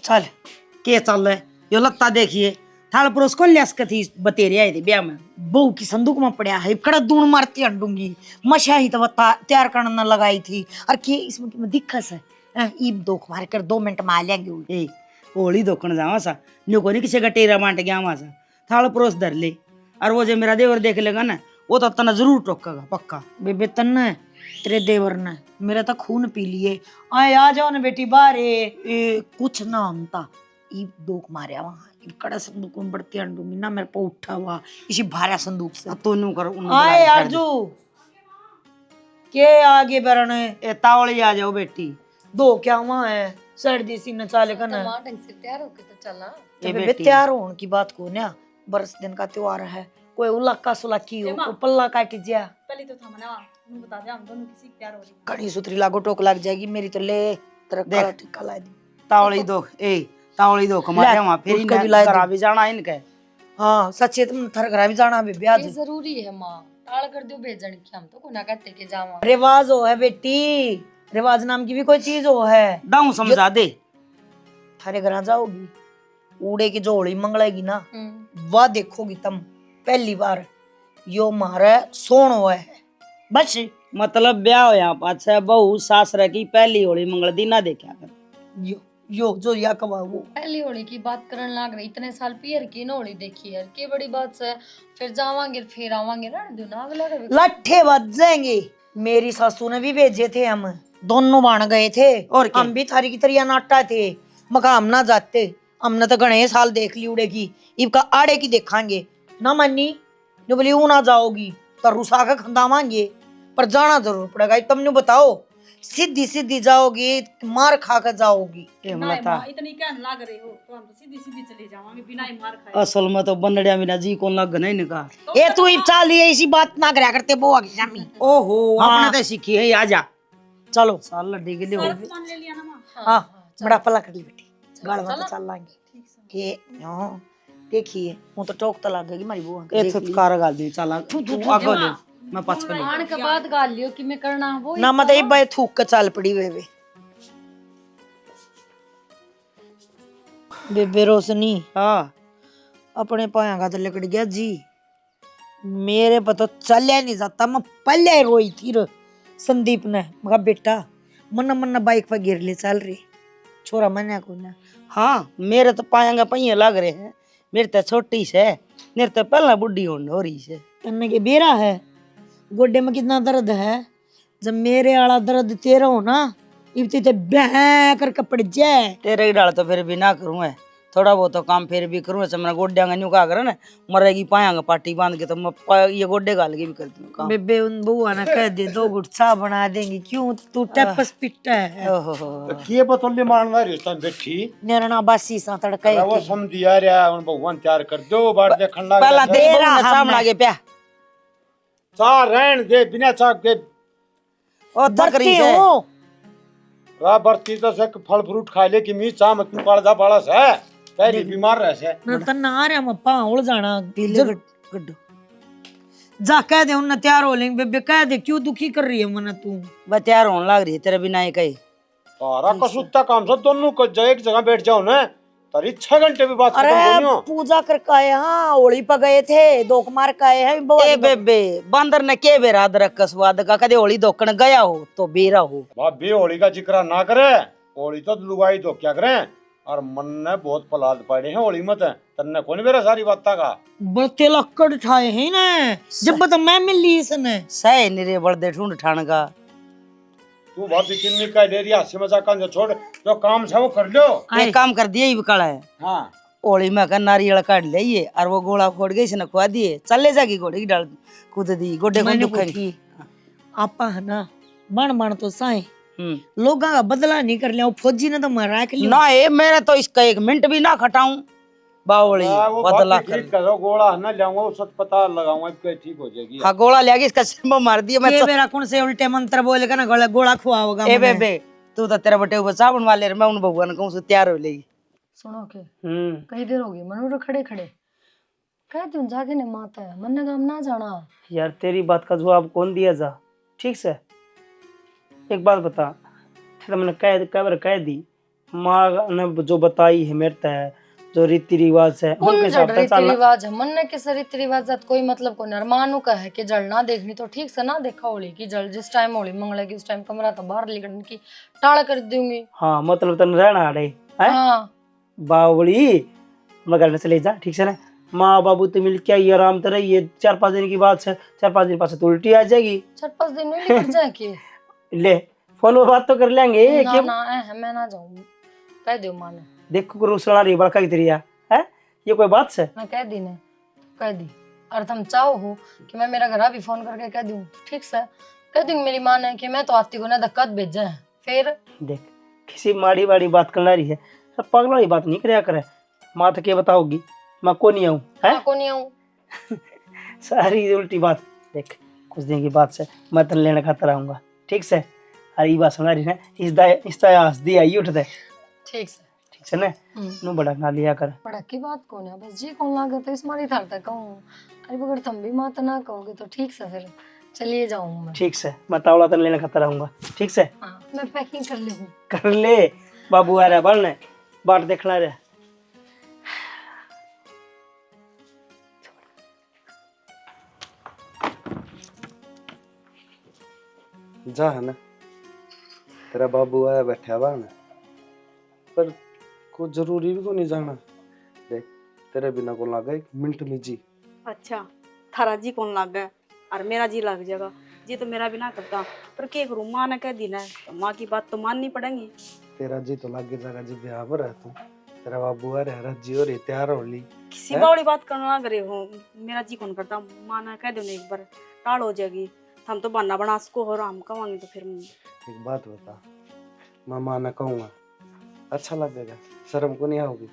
चल के चल रहा है यो लत्ता देखिए थाल परोस को लियास कथी बतेरे आए थे ब्याह में बहू की संदूक में पड़ा है कड़ा दून मारती अंडूंगी मशा ही तो तैयार करना लगाई थी और के इसमें की दिक्कत है ईब दोख मार कर 2 मिनट में आ लेंगे ए होली दोकन जावा सा न्यू को नहीं किसी का टेरा बांट गया वहां सा थाल परोस धर ले और वो जो मेरा देवर देख लेगा ना वो तो तना जरूर टोकेगा पक्का बेबे तन्ना है तेरे देवर ने मेरा तो खून पी लिए आए आ जाओ ना बेटी बाहर कुछ ना होता ईब दोख मारे वहां कड़ा संदूक में बढ़ती अंडूंगी ना मेरे को उठा हुआ इसी भारा संदूक से तो नु कर आए आरजू के आगे बरने ए तावली आ जाओ बेटी दो क्या वहां है सर्दी सी न चाले का ना ढंग से तैयार होके तो चलना तो बेबे तैयार होने की बात को ना बरस दिन का त्योहार है कोई उलक्का सुलक्की हो कोई पल्ला काट जा पहले तो था मना बता दे हम दोनों किसी प्यार हो रही कड़ी सुतरी लागो टोक लग जाएगी मेरी तो ले तेरा काला टिक्का ला दी तावली दो ए तावली दो कमारे वहां फिर इनका घर भी जाना इनके हां सच्चे तुम थर घर भी जाना बे ब्याह ये जरूरी है मां टाल कर दो भेजण की हम तो कोना कहते के जावा रिवाज हो है बेटी रिवाज नाम की भी कोई चीज हो है दाऊ समझा दे थारे घर जाओगी उड़े की जो होली मंगलेगी ना वाह देखोगी तुम पहली बार यो मारे सोण हुआ है बस मतलब ब्याह हो यहाँ पाछे बहू सासरे की पहली होली मंगल दी ना देखा कर यो जो या कवा वो पहली होली की बात करन लाग रही इतने साल पियर की ना होली देखी यार के बड़ी बात से फिर जावांगे फिर आवांगे ना दो ना अगला लट्ठे बज जाएंगे मेरी सासू ने भी भेजे थे हम दोनों बन गए थे और हम भी थारी की तरह नाटा थे मकाम ना जाते हमने तो घने साल देख ली उड़े की इबका आड़े की देखांगे ना मन्नी जो बोली वो ना जाओगी तो रुसा का खंदावांगे पर जाना जरूर पड़ेगा तुमने बताओ सीधी सीधी जाओगी मार खा कर जाओगी इतनी क्या लाग रहे हो तो हम तो सीधी सीधी चले जावांगे बिना ही मार खाए असल में तो बंदड़िया बिना जी कौन लग नहीं निका ए तू इब चाल ये इसी बात ना करया करते बो आगे जामी ओहो आपने तो सीखी है आजा चलो साल लड्डी के लिए हो सामान ले लिया ना मां हां बड़ा पला कर ली बेटी गाड़ में तो चल लाएंगे के हां देखिए वो तो टोक तो लगेगी मारी बुआ ए तो कार गाल दी चला तू आगे ले मैं पाछे ले आन के बाद गाल लियो कि मैं करना वो ना मत ए भाई थूक के चल पड़ी बेबे बेबे रोशनी हां अपने पाया का तो लकड़ गया जी मेरे पता चलिया नहीं जाता मैं पहले रोई थी रो संदीप ने मगा बेटा मन्ना मन्ना बाइक पर गिर ले चल रही छोरा मन्या को ना हाँ मेरे तो पाएंगा पहिए लग रहे हैं मेरे तो छोटी से मेरे तो पहला बुढ़ी हो रही से करने के बेरा है गोड्डे में कितना दर्द है जब मेरे वाला दर्द तेरा हो ना इतने ते बह करके पड़ जाए तेरे ही डाल तो फिर भी ना करूँ है थोड़ा बहुत तो काम फिर भी करूँ ऐसे मेरा गोड्डे न्यू का करे ना मरेगी पाएंगा पार्टी बांध के तो मैं ये गोड्डे गाल के भी कर दूँ काम बेबे उन बुआ ना कह दे 2 गुट चा बना देंगी क्यों तू टपस पिट्टा है तो के बतौले मारना रिश्ता बैठी नेरना बासी सा तड़का वो समझी आ रहा उन भगवान तैयार कर दो बार देखण लग पहला दे रहा सामना के प्या चा रहन दे बिना चा के ओ दरती हूं रा बरती तो से फल फ्रूट खा ले कि मी चा मत काल जा बाला से पहली बीमार रह से न त ना रे हम पाउल जाना पीले गड्डो जा कह दे उन तैयार हो लेंगे बेबे कह दे क्यों दुखी कर रही है मन तू बे तैयार होने लग रही है तेरे बिना ही कहीं सारा कसुत्ता काम से दोनों को एक जगह बैठ जाओ ना तरी 6 घंटे भी बात अरे पूजा करके आए हाँ होली पर गए थे दोक मार के आए हैं ए बेबे बंदर ने के बेरा अदरक का स्वाद का कदे होली दोकन गया हो तो बेरा हो भाभी होली का जिक्र ना करे होली तो लुगाई तो क्या करें और मन ने बहुत पलाद पड़े हैं होली मत तन्ने कौन मेरा सारी बात का बड़ते लक्कड़ ठाए हैं ना जब तो मैं मिल ली इसने सही निरे बड़दे ढूंढ ठाण का तू भाभी किन्नी का ले रही हंसी मजाक का छोड़ जो काम है वो कर लो एक काम कर दिया ही कड़ा है हाँ होली में का नारियल काट लिए और वो गोला फोड़ गई इसने खुआ दिए चले जागी घोड़े की डाल कूद दी गोडे को दुखेगी आपा है ना मन मन तो साए लोगों का बदला नहीं कर लिया फौजी ने तो मरा के ना ए मेरे तो इसका 1 मिनट भी ना खटाऊं बावली बदला कर गोला ना लाऊंगा उस अस्पताल लगाऊंगा इसके ठीक हो जाएगी हां गोला ले गई इसका सिर में मार दिया मैं ये मेरा कौन से उल्टे मंत्र बोलेगा ना गोला गोला खुआओगा ए बेबे तू तो तेरा बटे ऊपर साबुन वाले मैं उन भगवान कहूं से तैयार हो लेगी सुनो के कई देर हो गई मनोर खड़े खड़े कह दूं जाके ने माता है मन काम ना जाना यार तेरी बात का जवाब कौन दिया जा ठीक से एक बात बता तो मैंने कह दी माँ ने जो बताई है मेरे तय जो रीति रिवाज है कौन उनके जड़ हिसाब से रीति चलना। रिवाज है मन ने किस रीति रिवाज जात कोई मतलब को नरमानु का है कि जल ना देखनी तो ठीक से ना देखा होली की जल जिस टाइम होली मंगलेगी उस टाइम कमरा तो बाहर निकलने की टाल कर दूंगी। हाँ मतलब तन रहना रे है हाँ बावली मगर चले जा ठीक से ना। माँ बाबू तो मिल के आइए आराम तरह ये 4-5 दिन की बात है 4-5 दिन पास तो उल्टी आ जाएगी 4-5 दिन में निकल जाए कि ले फोन में बात तो कर लेंगे ना क्यों ना मैं ना जाऊँ कह दो माँ ने देखो करो सड़ा रही बड़का की तरिया है ये कोई बात से मैं कह दी ने कह दी और तुम चाहो हो कि मैं मेरा घर भी फोन करके कह दूं ठीक से कह दूंगी मेरी माँ ने कि मैं तो आती को ना धक्का भेजा है फिर देख किसी माड़ी वाड़ी बात कर रही है सब पागल वाली बात नहीं कराया करे। माँ तो क्या बताओगी मैं को नहीं आऊँ है को नहीं आऊँ सारी उल्टी बात। देख कुछ दिन की बात से मैं तन लेने खाता रहूंगा ठीक से। अरे ये बात समझ रही है इस हंस दी आई उठ दे ठीक से ठीक से ना नु बड़ा ना लिया कर। बड़ा की बात कौन है बस जी कौन लागे तो इस मारी थार तक कहूँ अरे बगर तुम भी माँ तो ना कहोगे तो ठीक से फिर चलिए जाऊँ मैं ठीक से मैं तावड़ा तन लेने खाता रहूंगा ठीक से। हाँ मैं पैकिंग कर ली हूँ कर ले बाबू आ रहा बढ़ने बाट देखना रे। जा है ना तेरा बाबू आया बैठा हुआ ना पर कुछ जरूरी भी को नहीं जाना। देख तेरे बिना को लगा 1 मिनट में जी। अच्छा थारा जी कौन लग गया और मेरा जी लग जाएगा जी तो मेरा भी ना करता पर क्या करूँ माँ ने कह दी ना तो माँ की बात तो माननी पड़ेगी। तेरा जी तो लग जाएगा जी ब्याह पर है तू तेरा बाबू आ रहा जी हो रही तैयार हो ली किसी बावड़ी बात करना लग रहे हो मेरा जी कौन करता माँ ने कह दो एक बार टाल हो जाएगी हम तो बहाना बना सको और हम कहेंगे तो फिर एक बात बता मैं माँ ने कहूँगा अच्छा लगेगा शर्म को नहीं आओगी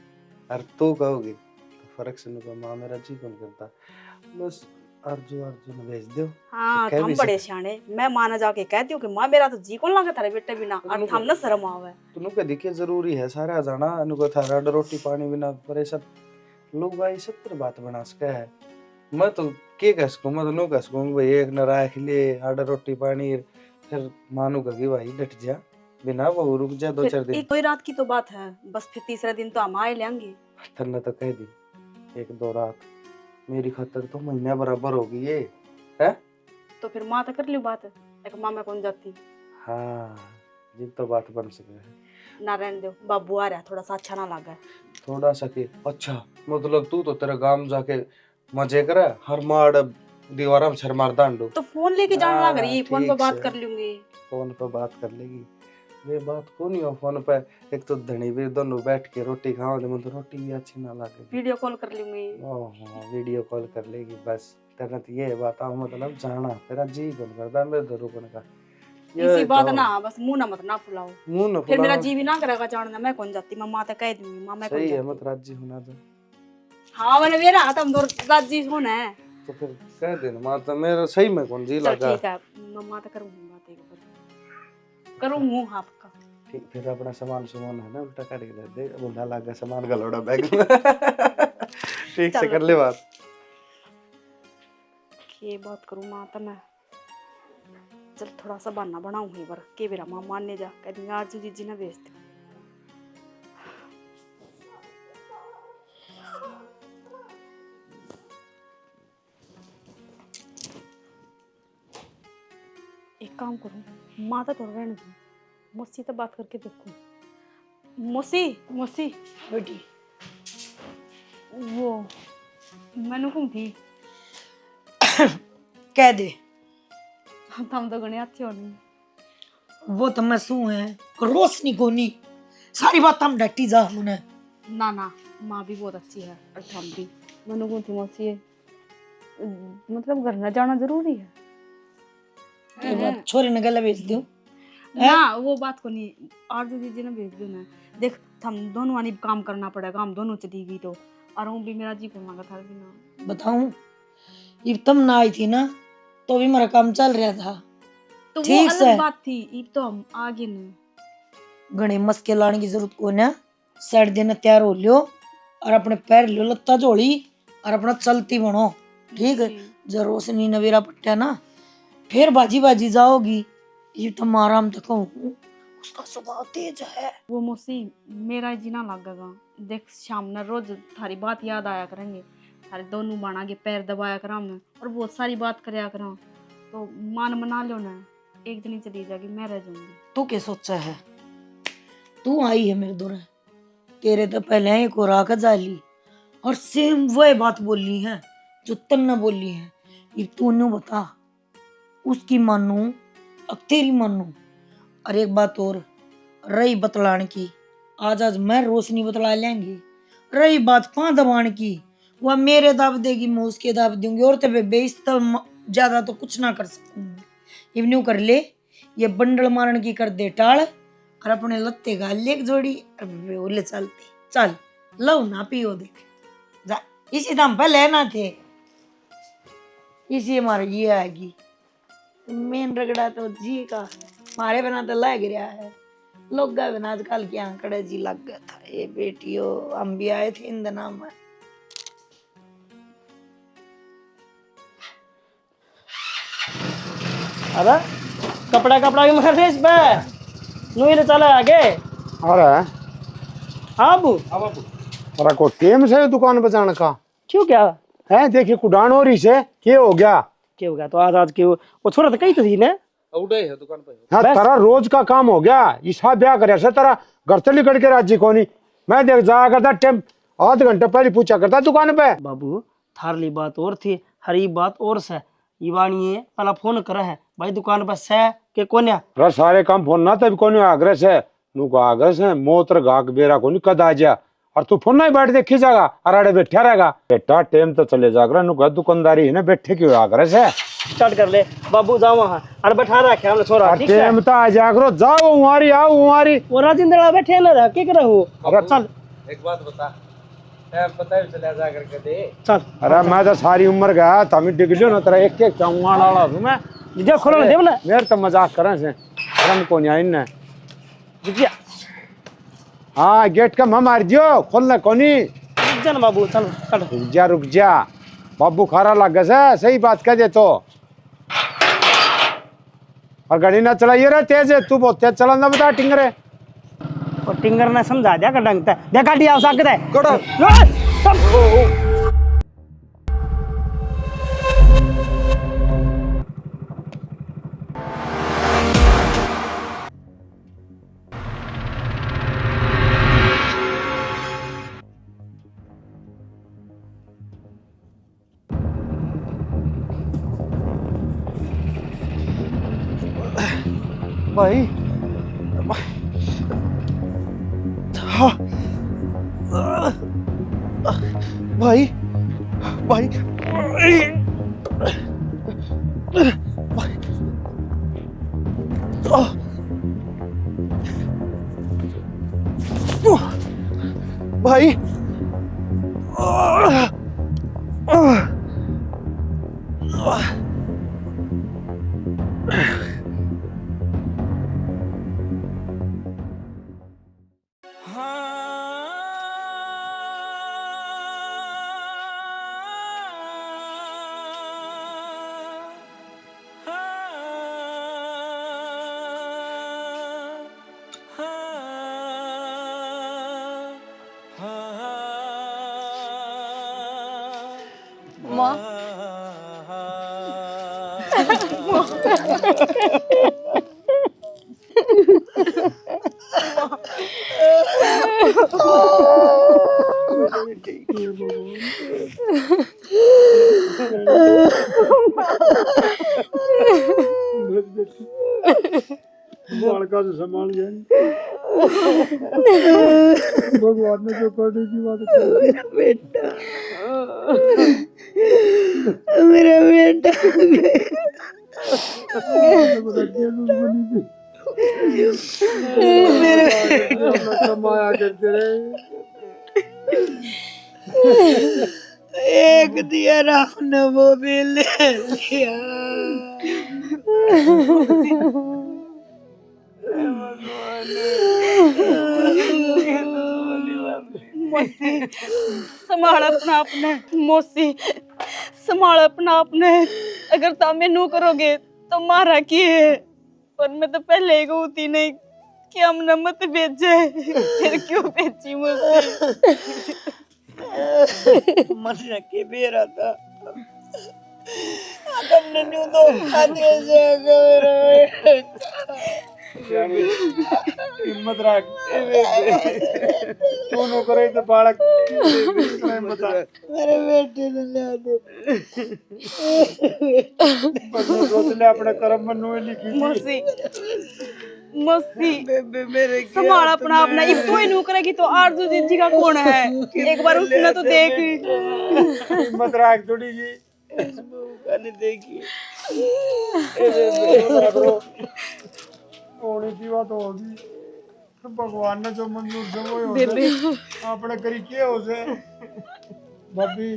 और तू कहोगी तो फर्क से नहीं माँ मेरा जी कौन करता बस अर्जुन भेज दो। हाँ कह हम भी बड़े सकते। सियाने मैं माँ ने जाके कहती हूँ कि माँ मेरा तो जी कौन लगा थारे बेटे बिना और हम ना शर्म आवे तू कह दिखे जरूरी है सारा जाना अनुको थारा रोटी पानी बिना पर सब लोग भाई 70 बात बना सके है मैं तो के कह सकूं मैं तो नो कह सकूं भाई एक न राख ले आडा रोटी पानी फिर मानू कही भाई डट जा बिना वो रुक जा 2-4 दिन। कोई रात की तो बात है बस फिर तीसरे दिन तो हम आए लेंगे। तन्ने तो कह दी 1-2 रात मेरी खातर तो महीना बराबर होगी ये है तो फिर माँ तो कर ली बात एक माँ में कौन जाती। हाँ जिब तो बात बन सके है ना रहने दो बाबू आ रहा थोड़ा सा अच्छा ना लगा थोड़ा सा के अच्छा मतलब तू तो तेरे गांव जाके मजे करे हर माड़ दीवार में छर मार डांडो तो फोन लेके जाने लग रही फोन पे ठीक बात से। कर लूंगी फोन पे बात कर लेगी वे बात को नहीं हो फोन पे एक तो धनी भी दोनों बैठ के रोटी खाओ तो मुझे रोटी भी अच्छी ना लगे वीडियो कॉल कर लूंगी। ओहो वीडियो कॉल कर लेगी बस तेरा तो ये बात आओ मतलब जाना तेरा जी कौन करता मेरे तो रुकने का इसी बात ना बस मुंह ना मत ना फुलाओ मुंह न फिर मेरा फुलाओ। जी भी ना करेगा जानना मैं कौन जाती मैं माँ तो कह दूंगी माँ मैं कौन सही है जाती। मत राजी होना तो हाँ मैंने मेरा हाथ हम दो राजी होना है तो फिर कह देना माँ तो मेरा सही में कौन जी चल लगा ठीक है मैं माँ तो करूंगी बात एक बार करूंगी आपका ठीक फिर अपना सामान है ना उल्टा कर दे बुढ़ा लगा सामान गलोड़ा बैग में ठीक से कर ले बात ये बात करूँ माँ तो मैं चल थोड़ा सा बहाना बनाऊं एक बार के मेरा माँ मानने जा कह दूंगी आरजू जीजी ने भेज दो। एक काम करूं माँ तो रहने दूं मौसी तो बात करके देखूं मौसी मौसी बेटी वो मैंने कौन थी कह दे हम तो गणे अच्छे होने वो तो मैं सू है रोशनी कोनी सारी बात हम डटी जा मुने ना ना माँ भी बहुत अच्छी है और हम भी मैंने कौन थी मौसी है मतलब घर न जाना जरूरी है ये बात छोरे ने गला भेज दूं ना वो बात को नहीं आरजू दीदी ने भेज दो ना देख हम दोनों वानी काम करना पड़ेगा हम दोनों चली गई तो और वो भी मेरा जी को मांगा था बिना बताऊं ये तुम ना आई थी ना तो भी मेरा काम चल रहा था तो वो ठीक से। अलग बात थी अब तो हम आगे नहीं घने मस्के लाने की जरूरत को ना साइड देने तैयार हो लियो और अपने पैर लियो लत्ता जोड़ी और अपना चलती बनो ठीक है जब रोशनी नवेरा पट्टा ना फिर बाजी बाजी जाओगी ये तो आराम तक उसका स्वभाव तेज है। वो मौसी मेरा जीना लगेगा। देख शाम ने रोज थारी बात याद आया करेंगे, थारे दोनों बाणा के पैर दबाया करा मैं और बहुत सारी बात करया करा। तो मान मना लो ना, एक दिन ही चली जाएगी, मैं रह जाऊंगी। तू क्या सोचा है? तू आई है मेरे दूर, तेरे तो पहले एक और आकर जाली और सेम वही बात बोली है जो तन्ने बोली है। ये तूने बता, उसकी मानू अब तेरी मानू। और एक बात और रही बतलाने की, आज आज मैं रोशनी बतला लेंगी। रही बात पां दबाने की, वह मेरे दाब देगी, मैं उसके दाब दूंगी। और तब बेइज्जत ज्यादा तो कुछ ना कर सकूंगी। इवन्यू कर ले, ये बंडल मारन की कर दे टाल और अपने लत्ते गाल ले एक जोड़ी और बोले चलते चल लो ना पियो देख जा। इसी दाम पे लेना थे, इसी हमारे ये आएगी। मेन रगड़ा तो जी का मारे बिना तो लग रहा है। लोग गए बिना आजकल क्या कड़े जी लग गया था। ये बेटियों हम भी आए थे इन दिनों में। अरे कपड़ा कपड़ा की मर रही इस पे नू ही चला आगे। अरे हाँ अबू, अरे को टेम से दुकान बचाने का क्यों क्या है? देखिए कुडान हो रही से क्या हो गया? क्या हो गया? तो आज क्यों वो छोरा तो कही तो थी ने उड़े है दुकान पे। हाँ बस। तेरा रोज का काम हो गया। ईसा ब्याह करे से तेरा घर से निकल के राजी कोनी। मैं देख जाया करता टेम आध घंटे पहले पूछा करता दुकान पे। बाबू थारली बात और थी, हरी बात और से ईवानी पहला फोन करे है भाई दुकान पर से के कोन्या। अरे सारे काम फोन ना तभी कोनी आग्रह से नु को आग्रह से मोत्र गाक बेरा कोनी कद आ जा और तू फोन नहीं बैठ देखी जागा अराड़े बैठा रहेगा। बेटा टेम तो चले जाकर नु का दुकानदारी है ना बैठे क्यों आग्रह से स्टार्ट कर ले बाबू जाओ वहां और बैठा रखे हमने छोरा ठीक है। टेम तो आ जा करो जाओ हमारी आओ हमारी वो राजेंद्र बैठे ना रह के करे हो। अरे चल एक बात बता, टाइम पता है चला जा करके दे। चल अरे मैं तो सारी उम्र गया तभी डिगलियो ना तेरा एक एक चौंगान वाला हूं मैं। जे खोलो देव ना मेरे तो मजाक करें से रन को नहीं आइन रुकिया हाँ गेट का मैं मार दियो खोलना कोनी। रुक जा ना बाबू चल चल रुक जा बाबू खारा लग गया सही बात कह दे तो। और गाड़ी ना चलाइए रे तेज है तू बहुत तेज चलाना बता टिंगरे। और टिंगर ने समझा दिया का डंगता दे गाड़ी आ सकता है कड़ो भाई। हाँ। भाई भाई भाई माँ बालका से संभाल जाए भगवान ने जो करने की बात बेटा मेरा बेटा माया करते रहे। एक दिया राम ने वो भी ले लिया। संभाल अपना आपने मौसी, संभाल अपना आपने। अगर तामे नू करोगे तो मारा की है। पर मैं तो पहले ही कहती नहीं कि हमने मत भेजे, फिर क्यों भेजी मुझसे? मन रखे बेरा था तुमने न्यू तो आते से हिम्मत रख तू नो करे तो बालक हिम्मत रख मेरे बेटे ने ले दे बस सोच ले अपने कर्म में नो लिखी थी। मौसी मौसी बेबे मेरे संभाल अपना अपना। इब तो इनू करेगी तो आरजू दीदी का कौन है? एक बार उसने तो देख। हिम्मत रख थोड़ी जी इस बहू का नहीं देखी होनी थी बात होगी भगवान ने जो मंजूर से वो हो बेबे अपने करी के हो से भाभी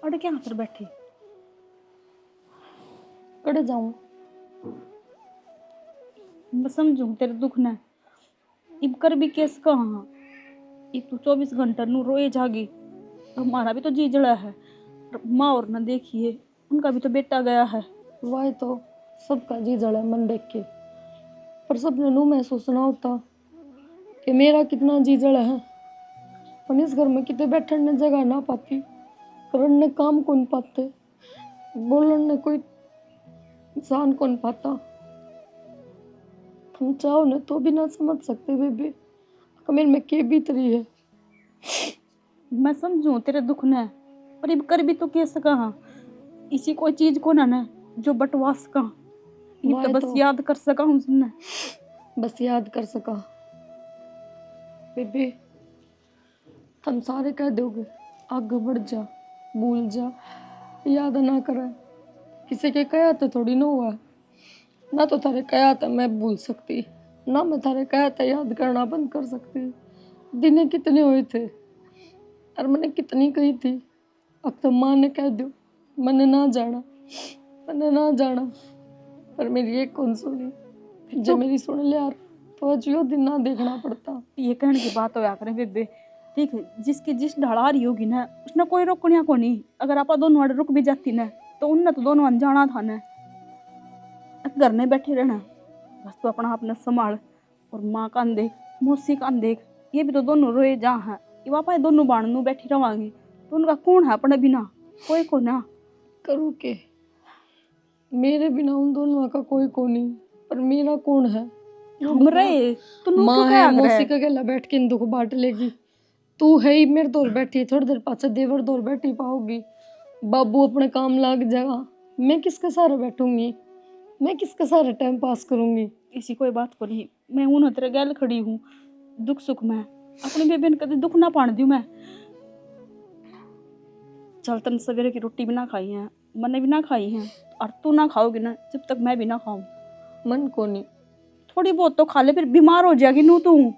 अरे क्या पर बैठी? कड़े जाऊं? मैं समझू तेरे दुख ने। इब कर भी केस कहाँ? इब तू 24 घंटा नू रोए जागी। हमारा भी तो जी जड़ा है। माँ और ना देखिए, उनका भी तो बेटा गया है। वही तो सबका जी जड़ा है मन देख के, पर सबने नू महसूस ना होता कि मेरा कितना जी जड़ा है। पर इस घर में कितने बैठने ने जगह ना पाती, करने ने काम कौन पाते, बोलने ने कोई इंसान कौन पाता। हम चाहो ने तो भी ना समझ सकते बेबे कमेर में के बीत रही है। मैं समझू तेरे दुख ने, पर इब कर भी तो केस कहाँ? इसी कोई चीज को ना जो बटवा सका। ये तो बस याद कर सका उसने, बस याद कर सका। बेबे हम सारे कह दोगे आगे बढ़ जा, भूल जा, याद ना करे। किसी के कहा तो थोड़ी ना हुआ ना, तो थारे कहा था मैं भूल सकती ना, मैं थारे कहा था याद करना बंद कर सकती। दिने कितने हुए थे और मैंने कितनी कही थी। अब तो माँ ने कह दो मैंने ना जाना, पर मेरी एक कौन सुनी। जब मेरी सुन ले यार तो आज यो दिन ना देखना पड़ता। ये कहने की बात होया करे बेबे। ठीक है, जिसकी जिस ढाल आ रही होगी ना, उसने कोई रोकनिया को नहीं। अगर आप दोनों वाले रुक भी जाती ना, तो उनने तो दोनों अनजाना था ना। घर में बैठे रहना, बस तो अपना आपने संभाल। और माँ का देख, मौसी का देख, ये भी तो दोनों रोए जा हैं। ये वापस दोनों बाणनू बैठी रवांगी तो उनका कौन है अपने बिना? कोई को ना। करूँ के मेरे बिना उन दोनों का कोई को नहीं, पर मेरा कौन है? हम रहे तो नू माँ क्यों है, क्या मौसी का गला बैठ के इन दुख बांट लेगी। तू है ही मेरे दौर बैठी, थोड़ी देर पाछे देवर दौर बैठी पाओगी। बाबू अपने काम लाग जाएगा, मैं किसके सहारे बैठूंगी? मैं किसके सहारे टाइम पास करूंगी? इसी कोई बात को नहीं। मैं हूं ना तेरे गैल खड़ी हूँ दुख सुख में। अपनी बेबे ने कभी दुख ना पाण दूं मैं। चल तन सवेरे की रोटी भी ना खाई है, मैंने भी ना खाई है, और तू ना खाओगी ना जब तक मैं भी ना खाऊं। मन को नहीं, थोड़ी बहुत तो खा ले, फिर बीमार हो जाएगी नू तू।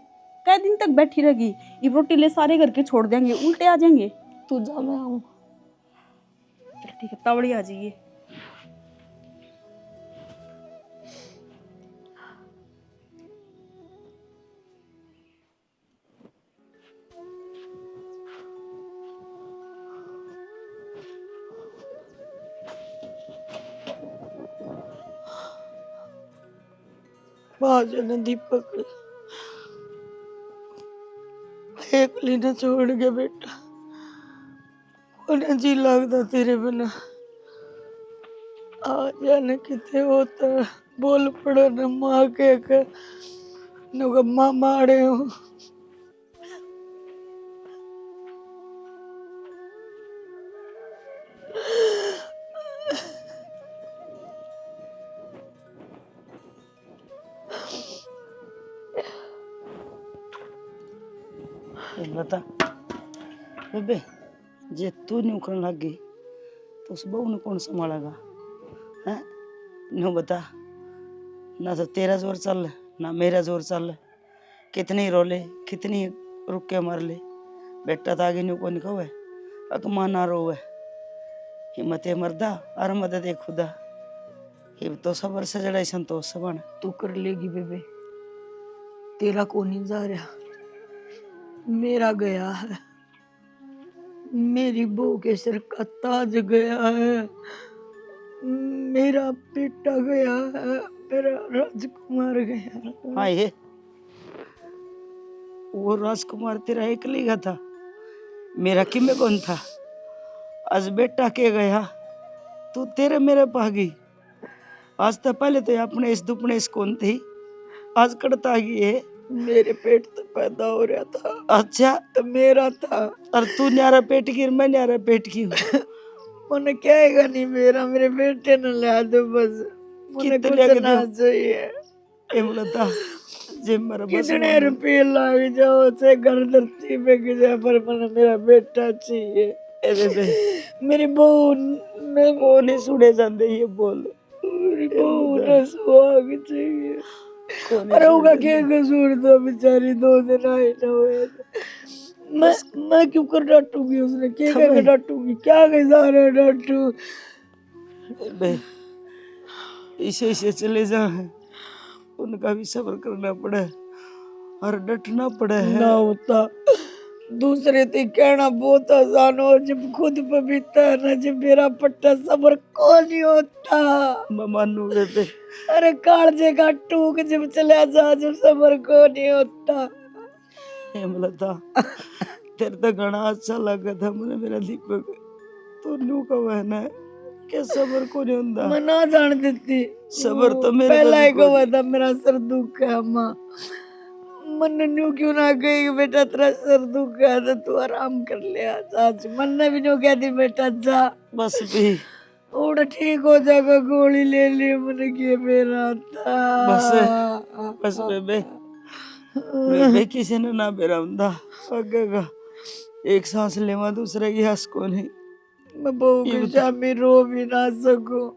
कई दिन तक बैठी रहेगी? ये रोटी ले सारे घर के छोड़ देंगे, उल्टे आ जाएंगे। तू जा मैं आऊँ। चल ठीक है, तावड़ी आ जाइए। महाजन दीपक एक लीना छोड़ के बेटा उन्हें जी लगता तेरे बिना। आ जाने कितने होता बोल पड़ो न माँ के कर नुगम्मा मारे हो। बता बेबे, जे तू नहीं उखड़ने लग गई तो उस बहू ने कौन संभालेगा? हैं न्यू बता, ना तो तेरा जोर चल रहा ना मेरा जोर चल रहा। कितनी रोले कितनी रुक के मर ले, बेटा तो आगे न्यू को नहीं कहे अकमा ना रोवे। हिम्मत मरदा और मदद खुदा ये तो सबर से जड़ा संतोष से बन तू कर लेगी बेबे। तेरा को नहीं जा रहा, मेरा गया है। मेरी बहू के सिर का ताज गया है, मेरा बेटा गया है, मेरा राजकुमार गया है। हाँ, ये वो राजकुमार तेरा अकेले का था, मेरा किमे कौन था। आज बेटा के गया, तू तेरे मेरे पागी। आज तो पहले तो अपने इस दुपने इस कौन थी, आज कड़ता गई है। मेरे पेट तो पैदा हो रहा था। अच्छा, तो मेरा था। और तू न्यारा पेट की, मैं न्यारा पेट की हूँ। उन्हें कहेगा नहीं मेरा, मेरे बेटे ने ला दो बस। मुझे कुछ ना चाहिए। कितने रुपये लाग जाओ से घर धरती पे गिरा, पर मैंने मेरा बेटा चाहिए। मेरी बहू ने वो नहीं सुने जाते, ये बोल। मेरी बहू ने सुहाग चाहिए। अरे होगा क्या कसूर था, बेचारी 2 दिन आई ना हुए। मैं क्यों कर डांटूंगी, उसने क्या कर डांटूंगी, क्या कैसा डांटू। इसे इसे चले जा, उनका भी सब्र करना पड़े और डटना पड़े है। ना होता दूसरे ते कहना बहुत आसान हो, जब खुद पे बीता है ना, जब मेरा पट्टा सब्र को नहीं होता। मैं मानू बेबे। अरे कालजे का टूक जब चला जा, जब सब्र को नहीं होता। हेमलता, तेरे तो गाना अच्छा लगा था मुझे, मेरा दीपक। तो नू का बहना है के सबर को नहीं होता। मैं ना जान देती, सबर तो मेरे पहला ही को था, मेरा सर दुख है। अम्मा मन न्यू क्यों ना गई, बेटा तेरा सर दुख है तो तू आराम कर ले आज। मन ने भी न्यू कह दी बेटा जा बस भी उड़ ठीक हो जाएगा, गोली ले ली मैंने किए मेरा था। बस बेबे, बेबे किसी ने ना बेरा हुंदा अगेगा, एक सांस लेवा दूसरे की हंस को नहीं। मैं बहू की शामी रो भी ना सकूं,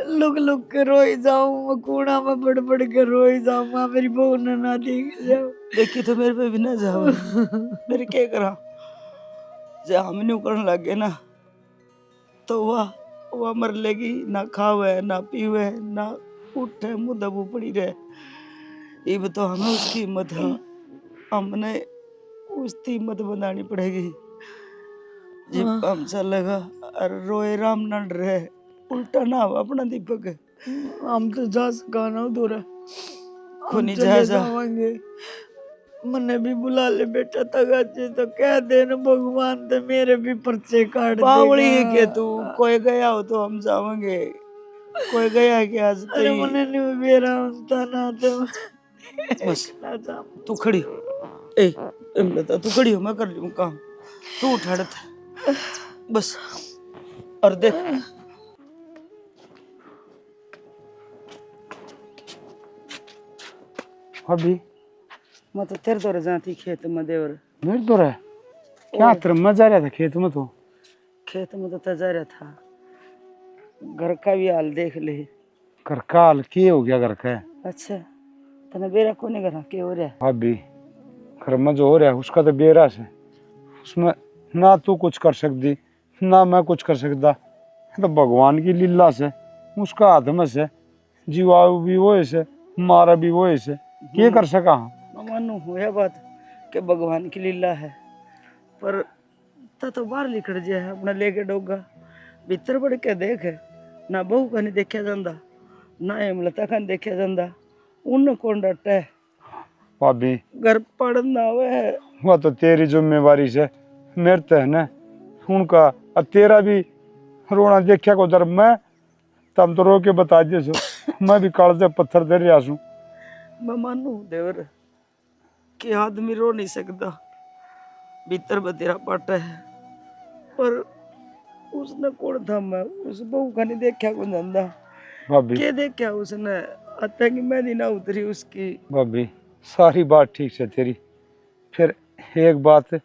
लुक लुक के रोई जाऊं, कूड़ा में पड़ पड़ के रोई जाऊं, मेरी बहू ने ना देख जाओ। देखी तो मेरे पे भी ना जाओ, मेरे क्या करा। जब हम न्यू करने लगे ना, तो वह मर लेगी, ना खावे ना पीवे ना उठे, मुँह दबू पड़ी रहे। ये तो हमें उसकी हिम्मत है, हमने उसकी हिम्मत बनानी पड़ेगी। जब हम चलेगा और रोए राम न डरे, उल्टा ना हो अपना दीपक। हम तो जा सका ना दूर, खुनी जाएंगे। मने भी बुला ले बेटा, तगाचे तो कह दे न, भगवान तो मेरे भी पर्चे काट देगा। बावड़ी है के तू, कोई गया हो तो हम जाएंगे, कोई गया है कि आज तो। अरे मने नहीं मेरा होता ना तो बस तू खड़ी हो। ए बता, तू खड़ी हो, मैं कर लूं काम, तू उठ हट बस। और देख अभी मैं तो तेरे दौरे जाती खेत में देवर। मेरे तो रहा क्या तेरा मजा रहा था खेत में? तो खेत में तो जा रहा था, घर का भी हाल देख ले। घर का हाल क्या हो गया? घर का है अच्छा, तने बेरा कोने घर के हो रहा? अभी घर में जो हो रहा है उसका तो बेरा से, उसमें ना तू कुछ कर सकती ना मैं कुछ कर सकता, तो भगवान की लीला से, उसका हाथ में से, जीवा भी वो से, मारा भी वो से, क्या कर सका। मानो हो यह बात कि भगवान की लीला है, पर तो बाहर निकल जाए अपना लेके डोगा, भीतर बढ़ के देख, ना बहू का नहीं देखा जाता, ना हेमलता का नहीं देखा जाता, उन कौन डरता है। भाभी घर पड़ना है वह तो तेरी जिम्मेवारी से, मेरे तो है ना उनका। अब तेरा भी रोना देखा को दर मैं तब तो रो के बता दिए सो, मैं भी काल से पत्थर दे रहा हूँ। मैं मानू देवर कि आदमी रो नहीं सकता, भीतर बतेरा पाटा है, पर उसने कौन था, मैं उस बहू का नहीं देखा कौन जानता। भाभी क्या देखा उसने, आतंकी मेहंदी ना उतरी उसकी। भाभी सारी बात ठीक से तेरी, फिर एक बात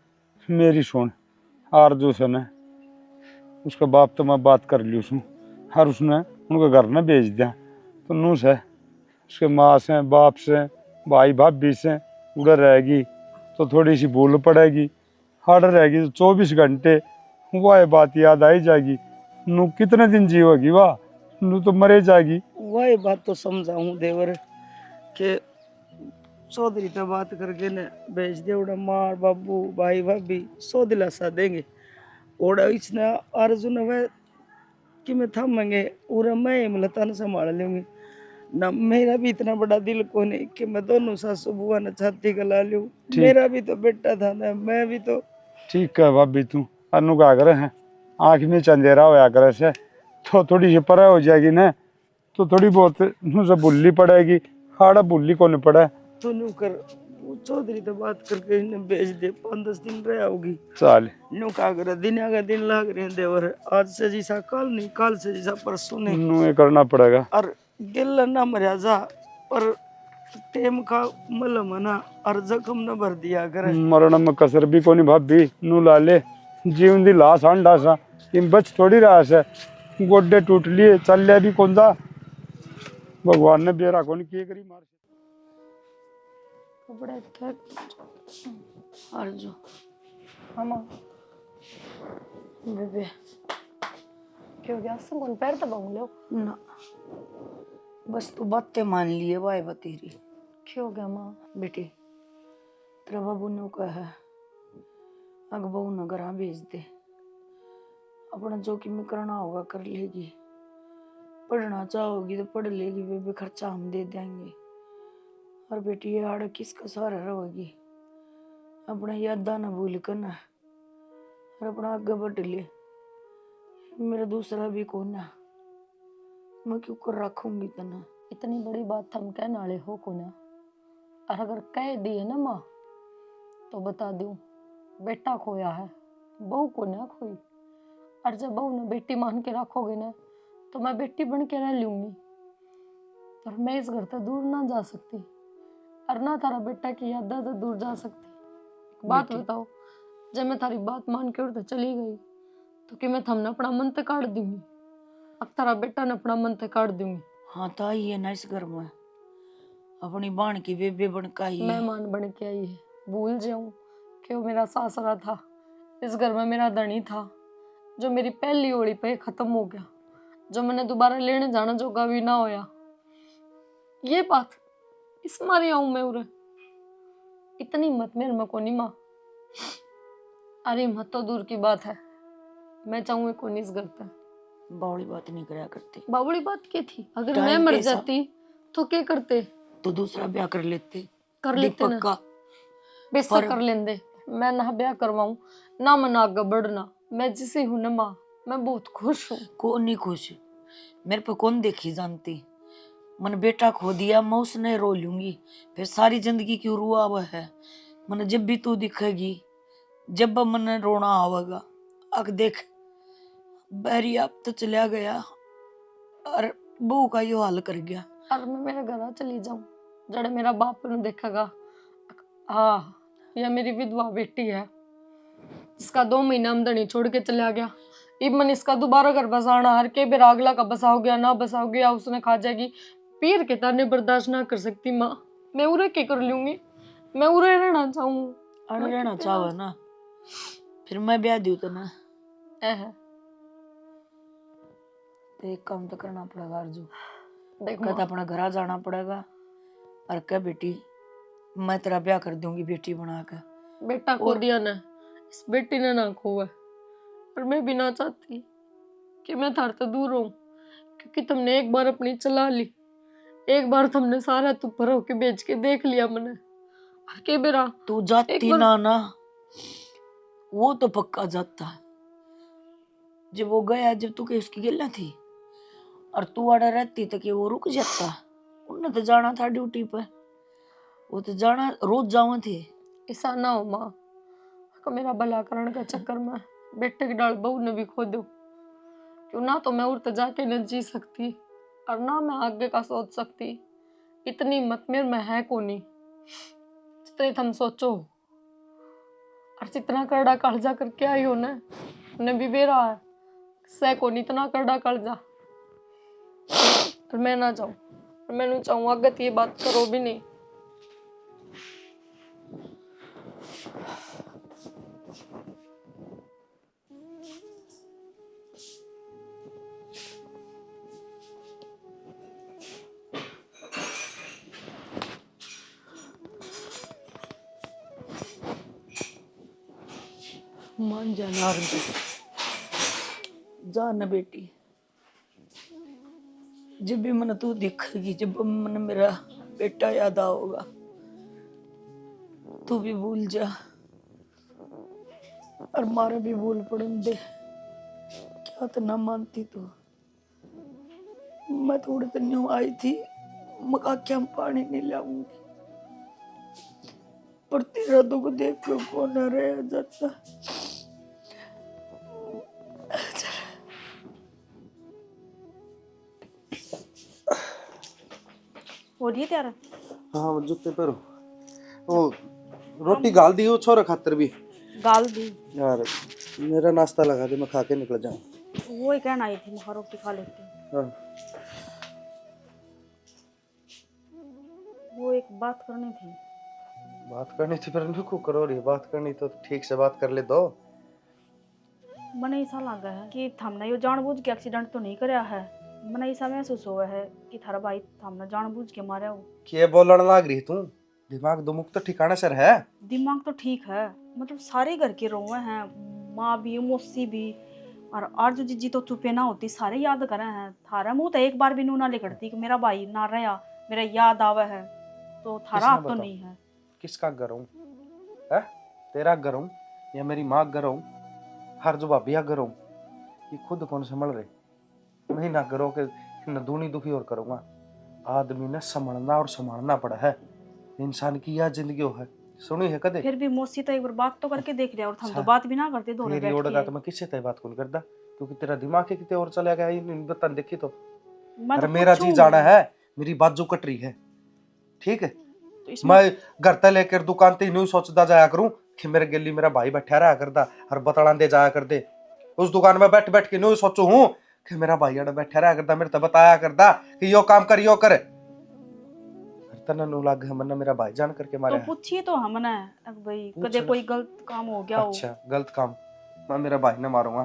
मेरी सुन। आरजू से ने उसके बाप तो मैं बात कर ली उसने, हर उसने उनके घर में भेज दिया, तो नू से उसके माँ से बाप से भाई भाभी से उधर रहेगी तो थोड़ी सी भूल पड़ेगी, हार्ड रहेगी तो 24 घंटे वह बात याद आई जाएगी। नू कितने दिन जीवेगी वाह, नू तो मरे जाएगी। वही बात तो समझाऊं देवर कि चौधरी से बात करके न भेज दे उड़ा मार बाबू भाई भाभी सो दिलासा देंगे ओड़ा इसने अर्जुन वे कि मैं थमेंगे और मैं हिमलता न संभाल लूंगी ना मेरा भी इतना बड़ा दिल को नहीं कि मैं दोनों सासू बुआ ने छाती गला लूं मेरा भी तो बेटा था ना मैं भी तो ठीक है भाभी तू अनु का आग्रह है आँख में चंदेरा होया करे से तो थोड़ी सी परा हो जाएगी ना तो थोड़ी बहुत नुसे भूलनी पड़ेगी हाड़ा भूलनी को नहीं पड़े तू नु कर वो चौधरी तो बात करके इन्हें भेज दे 5-10 दिन रह होगी चल नु का कर दिन आगे दिन लाग रहे हैं देवर आज से जैसा कल नहीं कल से जैसा परसों नहीं नु ये करना पड़ेगा और गिल ना मरिया जा पर टेम का मलम है ना और जख्म न भर दिया करे मरण में कसर भी कोनी भाभी नु लाले जीवन दी लाश अंडा सा इन बच थोड़ी रहा से गोड्डे टूट लिए चल लिया भी कोंदा भगवान ने बेरा कोनी किए करी मार कपड़े थक और जो मामा बेबे क्यों गया से कौन पैर दबाऊं लो ना बस तू बातें मान लिए भाई बतेरी क्यों गया माँ बेटी तेरा बाबू ने कहा है अग बहू न घर भेज दे अपना जो कि में करना होगा कर लेगी पढ़ना चाहोगी तो पढ़ लेगी बेबे खर्चा हम दे देंगे और बेटी ये आड़ किसका सहारा रहेगी अपना यादा न भूल कर ना और अपना आगे बढ़ ले मेरा दूसरा भी कौन है मैं क्यों कर रखूंगी तना इतनी बड़ी बात हम कहने वाले हो को ना और अगर कह दी है ना माँ तो बता दूं बेटा खोया है बहू को ना खोई और जब बहू ने बेटी मान के रखोगे ना तो मैं बेटी बन के रह लूंगी और मैं इस घर से दूर ना जा सकती और ना तारा बेटा की याद से दूर जा सकती एक बात बताओ जब मैं थारी बात मान के उधर चली गई तो कि मैं थमने अपना मन ते काट दूंगी अब तारा बेटा ने अपना मन ते काट दूंगी हाँ तो आई है ना इस घर में अपनी बाण की बेबे बन का आई है मेहमान बन के आई है भूल जाऊं कि वो मेरा सासरा था इस घर में मेरा धनी था जो मेरी पहली ओड़ी पे खत्म हो गया जो मैंने दोबारा लेने जाना जोगा भी ना होया ये बात इस मारी आऊं मैं उरे इतनी मत मेरे में कोनी माँ अरे मत तो दूर की बात है मैं चाहूँ कोनी इस घर पे बावड़ी बात नहीं कराया करते बाबुड़ी बात क्या थी अगर मैं टाइम मर कैसा? जाती तो क्या करते तो दूसरा ब्याह कर लेते कर लेते ना दीपक का बेशक पर- कर लेंदे मैं ना ब्याह करवाऊं ना मैं आगे बढ़ना मैं जिसे हूं ना माँ मैं बहुत खुश हूँ कौन नहीं खुश मेरे पे कौन देखी जानती मन बेटा खो दिया मैं उसने रो लूंगी फिर सारी जिंदगी क्यों रुआ हुआ है मन जब भी तू दिखेगी जब मन रोना आवेगा अग देख बैरी अब तो चला गया और बहू का यो हाल कर गया और मैं मेरे घर चली जाऊं जड़े मेरा बाप ने देखेगा हाँ यह मेरी विधवा बेटी है जिसका 2 महीना आमदनी छोड़ के चला गया इब मन इसका दोबारा घर बसाना हर के बेर अगला का बसाओ गया ना बसाओ गया उसने खा जाएगी पीर के ताने बर्दाश्त ना कर सकती माँ मैं उरे के कर लूंगी मैं उरे रहना चाहूँ अड़ रहना चाहो ना फिर मैं ब्याह दूँ तो ना तो एक काम तो करना पड़ेगा अर्जु देखो कहता अपना घर जाना पड़ेगा और कह बेटी मैं तेरा ब्याह कर दूंगी बेटी बना के बेटा खो दिया ना इस बेटी ने ना खोआ पर मैं भी ना चाहती कि मैं थार से दूर हूँ क्योंकि तुमने एक बार अपनी चला ली एक बार तुमने सारा तू पर होके बेच के देख लिया मैंने और के बेरा तू जाती ना ना वो तो पक्का जाता है जब वो गया जब तू के उसकी गिल्ला थी और तू आड़ा रहती तो कि वो रुक जाता उन्हें तो जाना था ड्यूटी पर वो तो जाना रोज जावा थे ऐसा ना हो माँ कि मेरा भला करण का चक्कर में बेटे की डाल बहू ने भी खो दो क्यों ना तो मैं उड़ते जाके न जी सकती और ना मैं आगे का सोच सकती इतनी मत मेरे में है कोनी जितने तुम सोचो और जितना करड़ा कालजा करके आई हो ना उन्हें भी बेरा है सह कोनी इतना करड़ा कालजा और मैं ना जाऊं मैं नहीं चाहूँ आगे ये बात करो भी नहीं मान जाना अर्जुन, जा न बेटी। जब भी मन तू दिखेगी, जब मन मेरा बेटा याद आओगा, तू भी भूल जा और मारा भी भूल पड़न दे। क्या तो ना मानती तू। मैं थोड़े दिन यूं आई थी, मका क्या पानी नहीं लाऊंगी, पर तेरा दुख देख के कौन रह जाता। हो रही है तैयार? हाँ जूते पहरो। वो रोटी गाल दी हो छोरे खातर भी गाल दी। यार, मेरा नाश्ता लगा दे, मैं खा के निकल जाऊँ। वो ही कहना आई थी, मैं रोटी खा लेती हूँ। हाँ। वो एक बात करनी थी। बात करनी थी पर को करो रही बात करनी तो ठीक से बात कर ले दो। मने ऐसा लगा है कि हमने यो जानबूझ के एक्सीडेंट तो नहीं कराया है। मने ऐसा महसूस हुआ है कि थारा भाई हमने जानबूझ के मारा हो। के बोलने लाग रही तू? दिमाग दुमुक तो ठिकाने से है? दिमाग तो ठीक है, मतलब सारे घर के रोए हैं, माँ भी मौसी भी, और आरजू जीजी तो चुपे ना होती, सारे याद करे हैं। थारा मुंह तो एक बार भी नू ना लिखड़ती कि मेरा भाई ना रहा, मेरा याद आवे है। तो थारा आप तो नहीं है। किसका घर हूँ? है तेरा घर हूँ या मेरी माँ घर हूँ? हर जो भाभी घर हूँ, ये खुद कौन संभल रहे? मैं ना करो कि न दूनी दुखी और करूँगा। आदमी ने संभलना और संभालना पड़ा है। इंसान की यह जिंदगी है, सुनी है कदे? फिर भी मौसी तो एक बार बात तो करके देख लिया, और हम तो बात भी ना करते दोनों मेरी बैठ ओर का के। तो मैं किससे तय बात कौन करता, क्योंकि तेरा दिमाग ही कितने और चला गया इन बता देखी तो। मैं अरे तो मेरा जी पूछूं। जाना है, मेरी बाजू कट रही है, ठीक है? तो इसमें मैं घर तक लेकर दुकान ते यूं सोचता जाया करूं कि मेरे गली मेरा भाई बैठा रहा करता और बतला दे जाया कर दे। उस दुकान में बैठ बैठ के यूं सोचू हूं कि मेरा भाई अड़ बैठा रहा करता, मेरे तो बताया करता कि यो काम कर यो कर। तन नु लाग मन मेरा भाई जान करके मारे। तो पूछिए तो हमने भाई पूछ कदे ले। कोई गलत काम हो गया हो। अच्छा गलत काम? मैं मेरा भाई ने मारूंगा?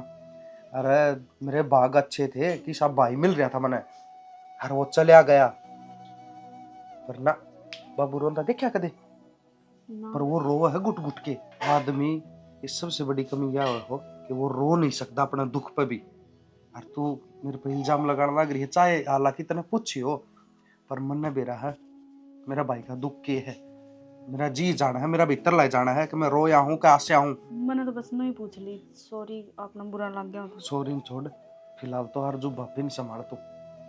अरे मेरे भाग अच्छे थे कि सब भाई मिल रहा था मने, और वो चलिया गया। पर ना बाबू रोंदा देखा कदे? ना। पर वो रोवा है गुट गुट के। आदमी इस सबसे बड़ी कमी यह हो कि वो रो नहीं सकता अपने दुख पे भी। और तू मेरे पे इल्जाम लगाना लग रही है, चाहे हालांकि तने पूछी हो, पर मन ने बेरा है मेरा भाई का दुख के है। मेरा जी जाना है, मेरा भीतर ला जाना है कि मैं रोया हूँ कि आस्या हूँ। मैंने तो बस नहीं पूछ ली, सॉरी आपने बुरा लग गया तो। सॉरी छोड़, फिलहाल तो हर जो भाभी नहीं संभाल तू,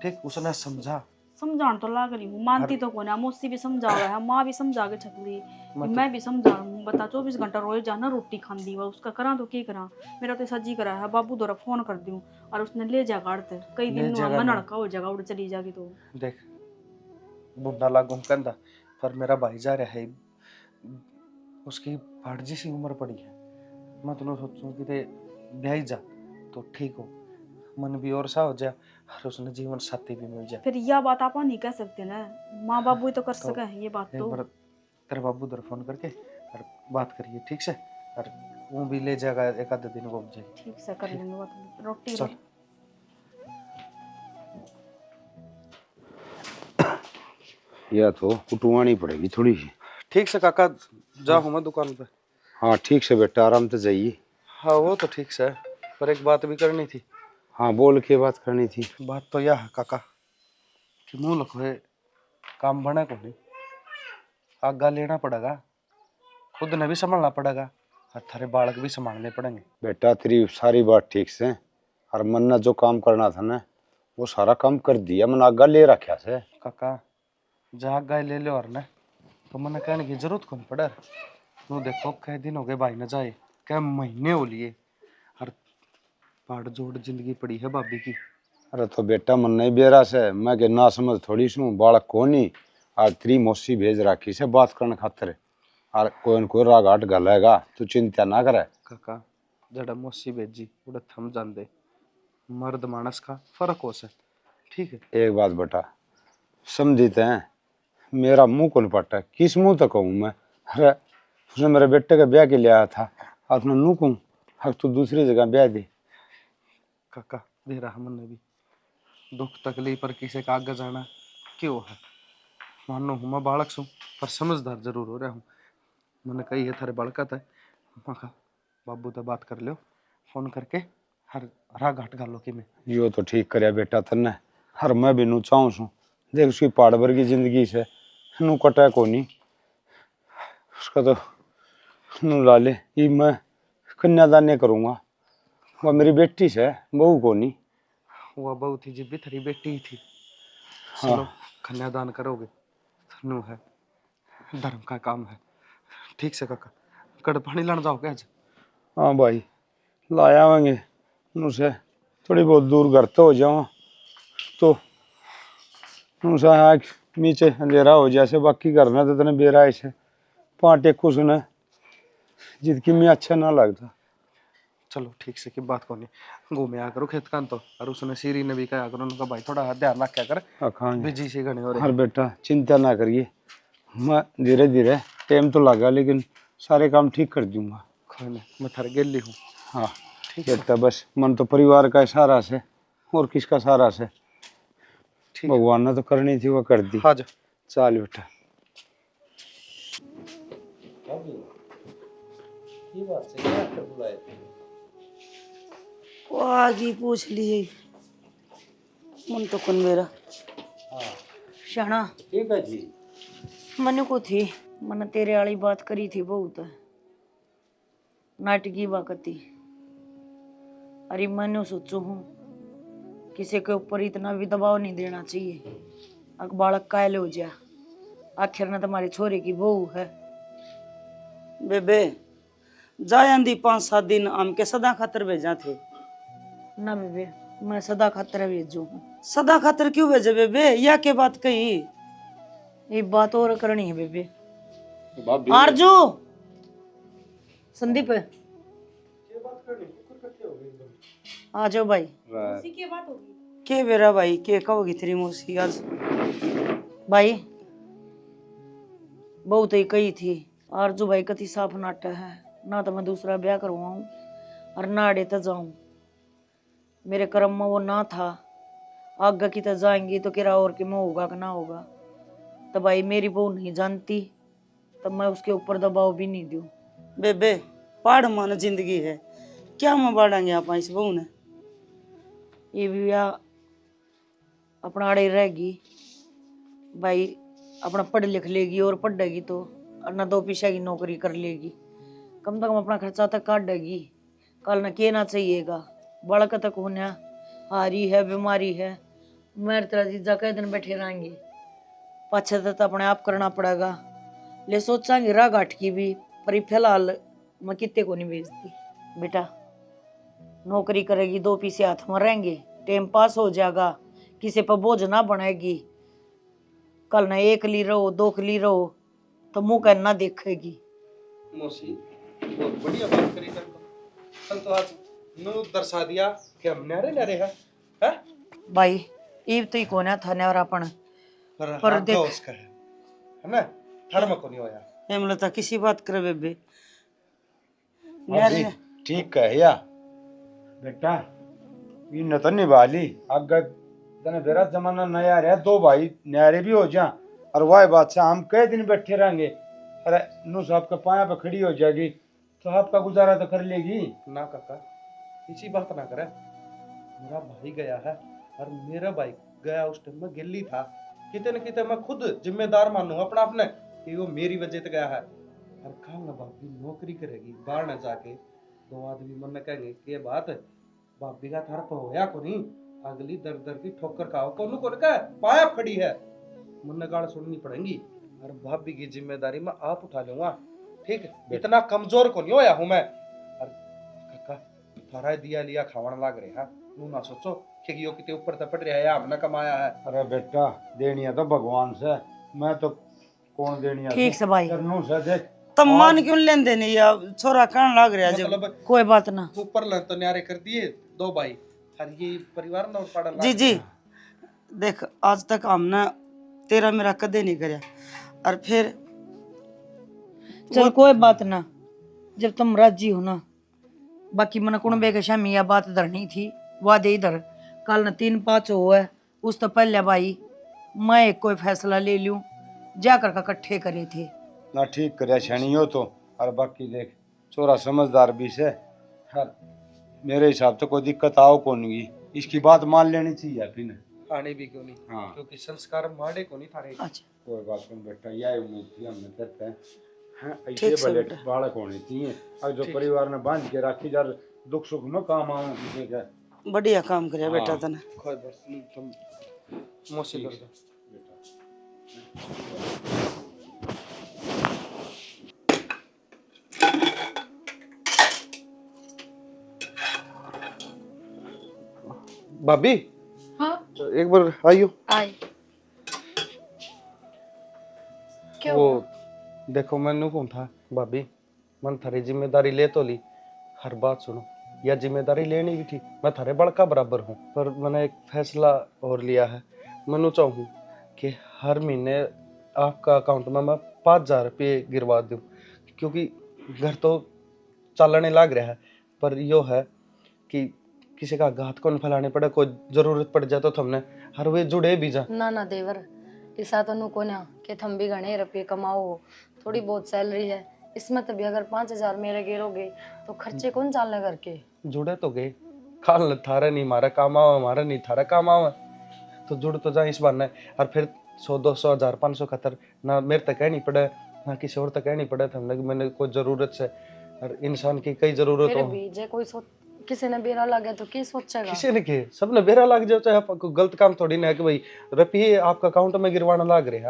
ठीक? उसने समझा। समझान तो लाग रही हूँ, मानती तो कोने। मौसी भी समझावा है, माँ भी समझा के छकली, मैं भी समझा हूँ। बता 24 घंटा रोज जाना रोटी खांदी हुआ, उसका करा तो की करा। मेरा तो सजी करा है, बाबू द्वारा फोन कर दूं और उसने ले जा गाड़ते कई दिन मन अड़का हो जाएगा, उड़ चली जाएगी। तो देख बुढ़ा लागू कंधा, पर मेरा भाई जा रहा है, उसकी भाड़जी सी उम्र पड़ी है। मैं तो सोचूं कि ते ब्याह जा तो ठीक हो, मन भी और सा हो जाए और उसने जीवन साथी भी मिल जाए। फिर यह बात आप नहीं कह सकते ना, माँ बाबू ही तो कर सके हैं ये बात। एक तो बार तेरे बाबू उधर फोन करके और बात करिए, ठीक से? और वो भी ले जाएगा, एक आधे दिन घूम जाएगी। ठीक से कर लेंगे बात। रोटी चल। या तो कुटवानी पड़ेगी थोड़ी सी। ठीक से काका, जाऊँ मैं दुकान पे? हाँ ठीक से बेटा, आराम से जाइए। हाँ वो तो ठीक से है, पर एक बात भी करनी थी। हाँ बोल के बात करनी थी। बात तो यह है काका कि मुंह लखोए काम बने को नहीं, आगा लेना पड़ेगा, खुद ने भी संभालना पड़ेगा और थारे बालक भी संभालने पड़ेंगे। बेटा तेरी सारी बात ठीक से, और मन ने जो काम करना था ना वो सारा काम कर दिया, मन आगा ले रखा से। काका जहाँ गाय ले लो और ना तो मन कहने की जरूरत कौन पड़े। तू देखो कई दिन हो गए भाई न जाए, कई महीने हो लिए, और पाड़ जोड़ जिंदगी पड़ी है भाभी की। अरे तो बेटा मन नहीं बेरा से, मैं के ना समझ थोड़ी सू बालक कोनी, और तेरी मौसी भेज राखी से बात करने खातिर, और कोई न कोई रागाट गलेगा, तू चिंता ना करे। काका जड़ा मौसी भेजी उड़े थम जान दे, मर्द मानस का फर्क हो से, ठीक है? एक बात बेटा समझते हैं, मेरा मुंह कौन पटा, किस मुंह तक कहूँ मैं? अरे उसने मेरे बेटे का ब्याह के लिए आया था, और उसने नू कहूँ अब तू दूसरी जगह ब्याह दे। काका दे रहा मन ने भी दुख तकलीफ पर किसी का आगे जाना क्यों है। मानो हूँ मैं बालक सू, पर समझदार जरूर हो रहा हूँ। मैंने कही है थारे बालका था, मखा बाबू तो बात कर लो फोन करके हर हरा घाट गालो कि मैं यो तो ठीक करया बेटा तन्ने। हर मैं भी नू चाहूँ सू देख उसकी पहाड़ भर की जिंदगी से नू कटा कोनी उसका तो नू लाले ये मैं कन्यादान नहीं करूँगा। वह मेरी बेटी से बहू कोनी। वह बहू थी जब भी तेरी बेटी ही थी। हाँ। चलो कन्यादान करोगे नू है धर्म का काम है। ठीक से काका कड़ पानी लाने जाओगे आज? हाँ भाई लाया आवेंगे उनसे थोड़ी बहुत दूर घर तो हो जाओ तो उनसे आँख नीचे अंधेरा हो जैसे बाकी करना तो तने बेरा ऐसे पाँटे कुछ सुने जिसकी मैं अच्छा ना लगता। चलो ठीक से की बात कोनी घूमे आ करो खेत कान तो और उसने सीरी ने भी कहा करो उनका भाई थोड़ा ध्यान रखा कर खाएंगे बिजी से घने हो रहे हर बेटा चिंता ना करिए मैं धीरे धीरे टाइम तो लगा लेकिन सारे काम ठीक कर दूंगा। खाने मैं थारे गेली हूँ। हाँ बेटा बस मन तो परिवार का सहारा से और किसका सहारा से ठीक है भगवान ने तो करनी थी वो कर दी। हाँ जा चल बेटा। वो आगे पूछ लिए मन तो कौन मेरा शाना ठीक है जी। मनु को थी मन तेरे वाली बात करी थी बहुत नाटकी बाकती। अरे मनु सोचो हूँ किसी के ऊपर इतना भी दबाव नहीं देना चाहिए। अक बालक कायल हो जा आखिर न तुम्हारे छोरे की बहू है। बेबे जाए आंधी 5-7 दिन आम के सदा खातर भेजा थे। ना बेबे मैं सदा खातर भेजू हूँ। सदा खातर क्यों भेजे बेबे या के बात कही? एक बात और करनी है बेबे। आरजू संदीप आ जाओ भाई। के बेरा भाई के कहोगी तेरी मौसी आज? भाई बहुत ही कही थी आरजू भाई कति साफ नाटा है ना तो मैं दूसरा ब्याह करवाऊं और ना अड़े तो जाऊं। मेरे कर्म में वो ना था आगे की तो जाएंगी तो किरा और के में होगा कि ना होगा। तो भाई मेरी बहू नहीं जानती तब मैं उसके ऊपर दबाव भी नहीं दूं। बेबे पहाड़ मान जिंदगी है क्या मैं बाढ़ेंगे आप इस बहू ने? ये भी ब्याह अपना आड़े रहेगी भाई अपना पढ़ लिख लेगी और पढ़ेगी तो और दो पैसा की नौकरी कर लेगी कम से कम अपना खर्चा तक काटेगी। कल न कहना चाहिएगा बालक तक होना हारी है बीमारी है मेरे तरह जीजा कई दिन बैठे रहेंगे पाछे तो अपने आप करना पड़ेगा। ले सोचांगे राह घाट की भी पर फिलहाल मैं कितने को नहीं भेजती। बेटा नौकरी करेगी दो पैसे हाथ में रहेंगे टाइम पास हो जाएगा किसी पर बोझ ना बनेगी। कल ना एक ली रहो दो ली रहो तो मुंह करना देखेगी। मौसी बहुत बढ़िया बात करी कल तो आज नू दर्शा दिया कि हम न्यारे न्यारे हैं भाई ईब तो ही कोना था न्यारापन पर देख उसका है ना धर्म को नहीं होया हेमलता किसी बात करे बेबे अभी ठीक है या बेटा इन तो निभा ली अगर तने बेरा जमाना नया रहा दो भाई न्यारे भी हो जा और वाह बात से हम कई दिन बैठे रहेंगे। अरे नू साहब के पाया पे खड़ी हो जाएगी तो आपका गुजारा तो कर लेगी ना काका इसी बात ना करे। मेरा भाई गया है और मेरा भाई गया उस टाइम में गिल्ली था कितने न कितने मैं खुद जिम्मेदार मानू अपना अपने कि वो मेरी वजह से गया है। और कल ना भाभी नौकरी करेगी बाहर न जाके दो आदमी मन कहेंगे कि बात भाभी का थार पर होया को नहीं अगली दर दर की ठोकर खाओ कोनू कोन का पाया खड़ी है मन गाल सुननी पड़ेगी और भाभी की जिम्मेदारी मैं आप उठा लूंगा। ठीक इतना कमजोर को नहीं होया हूं मैं। और काका थारा दिया लिया खावन लाग रहे हैं तू ना सोचो कि यो किते ऊपर तपड़ रहा है हमने कमाया है। अरे बेटा देनिया तो भगवान से मैं तो कौन देनिया ठीक से भाई करनू से देख तब मान क्यों लेंदे नहीं या छोरा कहने लग रहा जब मतलब कोई बात ना ऊपर लन तो न्यारे कर दिए दो भाई और ये परिवार ना पड़ा जी जी देख आज तक हमने तेरा मेरा कदे नहीं करया और फिर चल कोई बात ना जब तुम राजी हो ना बाकी मन कुणबे के शामी या बात धरनी थी वादे इधर कल न 3-5 हो है उस तो पहले भाई मैं एक कोई फैसला ले लूं जाकर का इकट्ठे करे थे ना ठीक करे छणियो तो और बाकी देख छोरा समझदार भी से। हर मेरे हिसाब से कोई दिक्कत आओ कौन की, इसकी बात मान लेनी चाहिए फिर। आने भी क्यों नहीं, हाँ क्योंकि संस्कार माड़े को नहीं थारे। अच्छा कोई बात नहीं बेटा, यह उम्मीद थी हमने करते हैं। हाँ, ठीक ऐसे से भले बेटा। बालक होने चाहिए और जो परिवार ने बांध के राखी जार दुख सुख में काम आवे किसी का। बढ़िया काम करे बेटा हाँ। तने। कोई बस तुम मौसी कर दो। भाभी हाँ एक बार आइयो। आई क्या वो देखो मैंने कौन था भाभी, मन थारी जिम्मेदारी ले तो ली, हर बात सुनो, या जिम्मेदारी लेनी भी थी, मैं थारे बड़का बराबर हूँ, पर मैंने एक फैसला और लिया है। मैं चाहूँ कि हर महीने आपका अकाउंट में मैं 5,000 रुपये गिरवा दूँ, क्योंकि घर तो चलने लग रहा है, पर यो है कि किसी का घात को न फैलाने पड़े, कोई जरूरत पड़ जाए तो हमने हर वे जुड़े भी जा। ना ना देवर, ऐसा तो नुको ना कि थम भी घने रुपये कमाओ हो, थोड़ी बहुत सैलरी है इसमें, तभी अगर 5,000 मेरे गिरोगे तो खर्चे कौन चालने करके। जुड़े तो गए, खाल थारा नहीं मारा काम आओ, हमारा नहीं थारा काम आओ, तो जुड़ तो जाए इस बार ने। और फिर 100 200 1000 500 खतर ना मेरे तक कहनी पड़े ना किसी और तक कहनी पड़े, हमने मैंने कोई जरूरत से, और इंसान की कई जरूरत फिर हो। भी जे कोई सोच किसी ने बेरा लगे तो क्या सोचेगा। किसी ने के सबने बेरा लग जाओ, चाहे कोई गलत काम थोड़ी ना है कि भाई रुपये आपका अकाउंट में गिरवाना लग रहे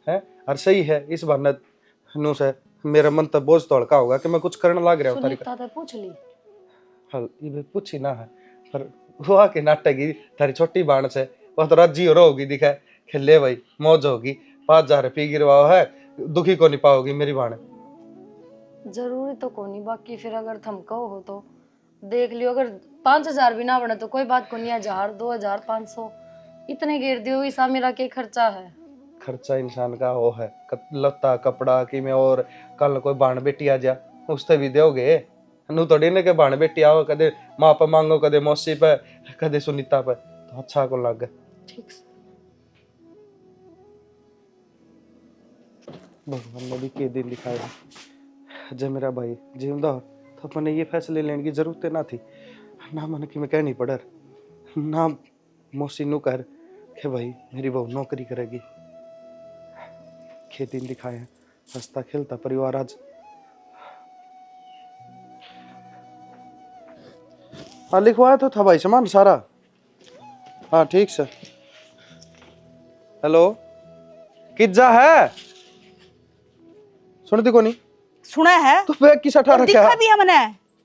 हैं। और सही है इस बार नु से मेरा मन तो बोझ तो हल्का होगा कि मैं कुछ करने लग रहा हूँ। सुनीता तो पूछ ली। हाँ ये पूछी ना है, पर वो आके नाटक की थारी छोटी बाण से वो तो राजी हो होगी, दिखा खेले भाई मौज होगी, 5,000 रुपये गिरवाओ है, दुखी को नहीं पाओगी मेरी बाण। जरूरी तो को नहीं, बाकी फिर अगर थम कहो हो तो देख लियो, अगर 5,000 भी ना बने तो कोई बात को नहीं, 1,000 2,000 500 इतने गिर दियो, ऐसा मेरा क्या खर्चा है। खर्चा इंसान का वो है लत्ता कपड़ा कि मैं, और कल कोई बाण बेटी आ जा उससे भी दोगे, नू थोड़ी ने के बाण बेटी आओ कदे माँ पे मांगो, कदे मौसी पे, कदे सुनीता पे, तो अच्छा को लग। ठीक से भगवान ने भी के दिन दिखाया, जब मेरा भाई जिंदा हो तो अपने ये फैसले लेने की जरूरत ना थी, ना मन की मैं कहनी पड़े, ना मौसी नू कर कि भाई मेरी बहू नौकरी करेगी। के दिन दिखाए हंसता खेलता परिवार आज। हाँ लिखवाया तो था भाई सामान सारा। हाँ ठीक से। हेलो किज्जा है, सुनती को नहीं सुना है तो बैग किस अठारह क्या दिखा भी है मैंने,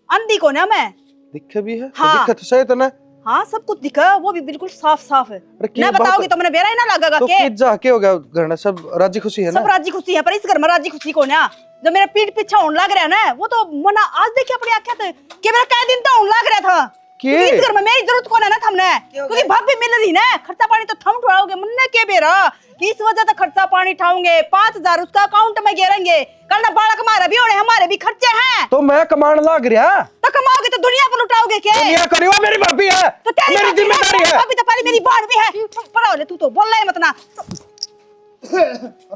अंधी को ना मैं। दिखे भी है हाँ। दिखे तो सही तो ना। हाँ सब कुछ दिखा, वो भी बिल्कुल साफ साफ है। अरे क्या ना बात बताओगे है? तो मैंने बेरा ही ना लगेगा तो के। किज्जा क्या हो गया घर में, सब राजी खुशी है ना। सब राजी खुशी है, पर इस घर में राजी खुशी को ना, जो मेरे पीठ पीछे होने लग रहा है ना, वो तो मना आज देखे अपनी आंखें तो कि मेरा कई दिन तो होने लग रहा था। के? क्योंकि इस घर में मेरी जरूरत कौन है ना थमने, क्योंकि भाभी मिल रही ना, खर्चा पानी तो थम उठाओगे मुन्ने के बेरा, कि इस वजह से खर्चा पानी उठाओगे, 5,000 उसका अकाउंट में गिरेंगे, कल ना बालक हमारा भी होने, हमारे भी खर्चे हैं। तो मैं कमाने लग रहा, तो कमाओगे तो दुनिया पर लुटाओगे क्या? दुनिया करी वो मेरी भाभी है, तो तेरी मेरी भाभी जिम्मेदारी है। भाभी तो पहले मेरी बहन भी है। पढ़ाओ ले, तू तो बोल रहा है मत ना।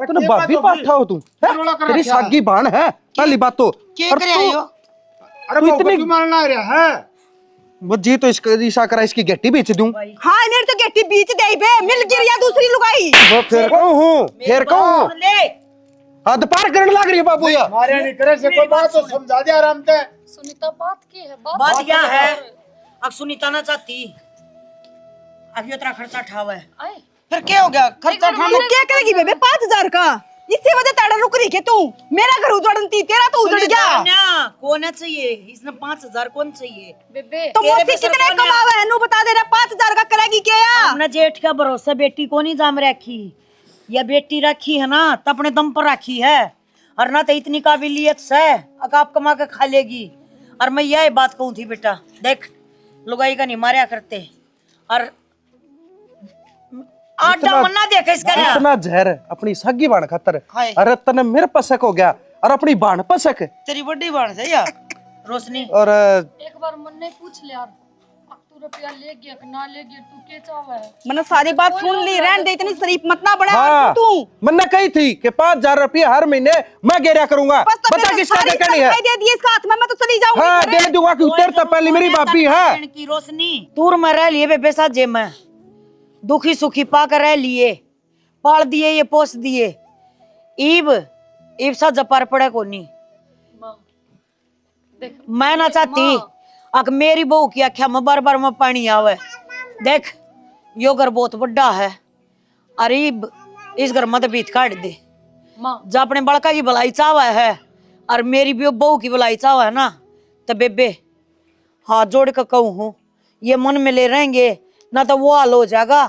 तूने भाभी पाठा हो तू हैं? तेरी सागी बाण है पहली बात तो। के और करे तू- आयो? अरे तू वो इतनी- क्यों मारना रहा है? वो जी तो इसका ईसा करा इसकी गट्टी बेच दूं। हाँ मेरी तो गेटी बीच दे बे, मिल गिर या दूसरी लुगाई। वो फिर कहूं हूं, फिर कहूं ले हद पार करने लग रही है बाबू या। मारे नहीं करे से कोई बात तो समझा दे आराम से। सुनीता बात की है, बात क्या है? अब सुनीता ना चाहती, अब ये इतना खर्चा ठावा है, आए फिर क्या हो गया? खर्चा तू क्या करेगी बेबे 5,000 का? इससे वजह ताड़ा रुक रही के तू, मेरा घर उजड़न थी, तेरा तो उजड़ गया। कौन है चाहिए इसने? 5,000 कौन चाहिए? बेबे तो तेरे मोसी पे सर कितने कौन है? कमावा है? नू बता दे रहा 5,000 का करेगी क्या? हमने जेठ का भरोसा बेटी को नहीं जाम रखी, या बेटी रखी है ना तो अपने दम पर रखी है, और ना तो इतनी काबिलियत से आप कमा के खा लेगी। और मैं यही बात कहूँ थी बेटा, देख लुगाई का नहीं मारा करते, और आटा मन्ना देखे इसका ना। इतना जहर अपनी सागी बाण खातर, हाय। अरे तने मेरे पसक हो गया और अपनी बाण पसक। तेरी बड़ी बात है या रोशनी? और एक बार मन ने पूछ लिया, तू रुपया ले गया कि ना ले गया, तू क्या चाहवा है? मैंने सारी बात सुन ली, रहन दे, इतनी शरीफ मत ना बड़ा हाँ, तू। मैंने कही थी कि 5,000 रुपये हर महीने मैं गेरिया करूंगा। बस तो बता फिर किसका सारी करनी है? दे दिए इसका हाथ में, मैं तो चली जाऊंगी। हाँ दे दूंगा कि उतर तो पहले मेरी भाभी है। की रोशनी दूर में रह लिए बेबे साजे में, दुखी सुखी पाकर रह लिए, पाल दिए ये पोस दिए। ईब सा जपार पड़े को नहीं। माँ देख, मैं ना चाहती अक मेरी बहू की आख्या में बार बार में पानी आवे। देख यो घर बहुत बड़ा है, अरीब इस घर मत बीत काट दे। माँ जब अपने बड़का की भलाई चावा है और मेरी भी बहू की भलाई चावा है ना, तो बेबे हाथ जोड़ कर कहूँ हूँ, ये मन में ले रहेंगे ना तो वो हाल हो जाएगा।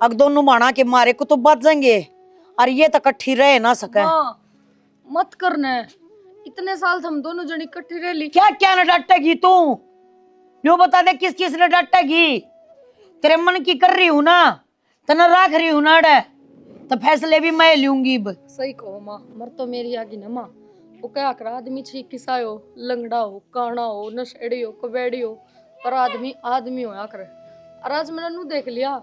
अग दोनों माना के मारे को तो बच जाएंगे और ये तो इकट्ठी रह ना सके। माँ मत करना है, इतने साल से हम दोनों जनी इकट्ठी रह ली। क्या क्या न डांटेगी तू? यो बता दे किस किस ने डांटेगी? तेरे मन की कर रही हूँ ना, तना राख रही हूँ ना डे, तो फैसले भी मैं लूंगी। सही कहो माँ, मर तो मेरी आगी ना माँ। वो क्या कर आदमी छी किसायो, लंगड़ा हो, काना हो, नशेड़ी हो, कबेड़ी हो, पर आदमी आदमी हो करे। और आज मैंने नू देख लिया,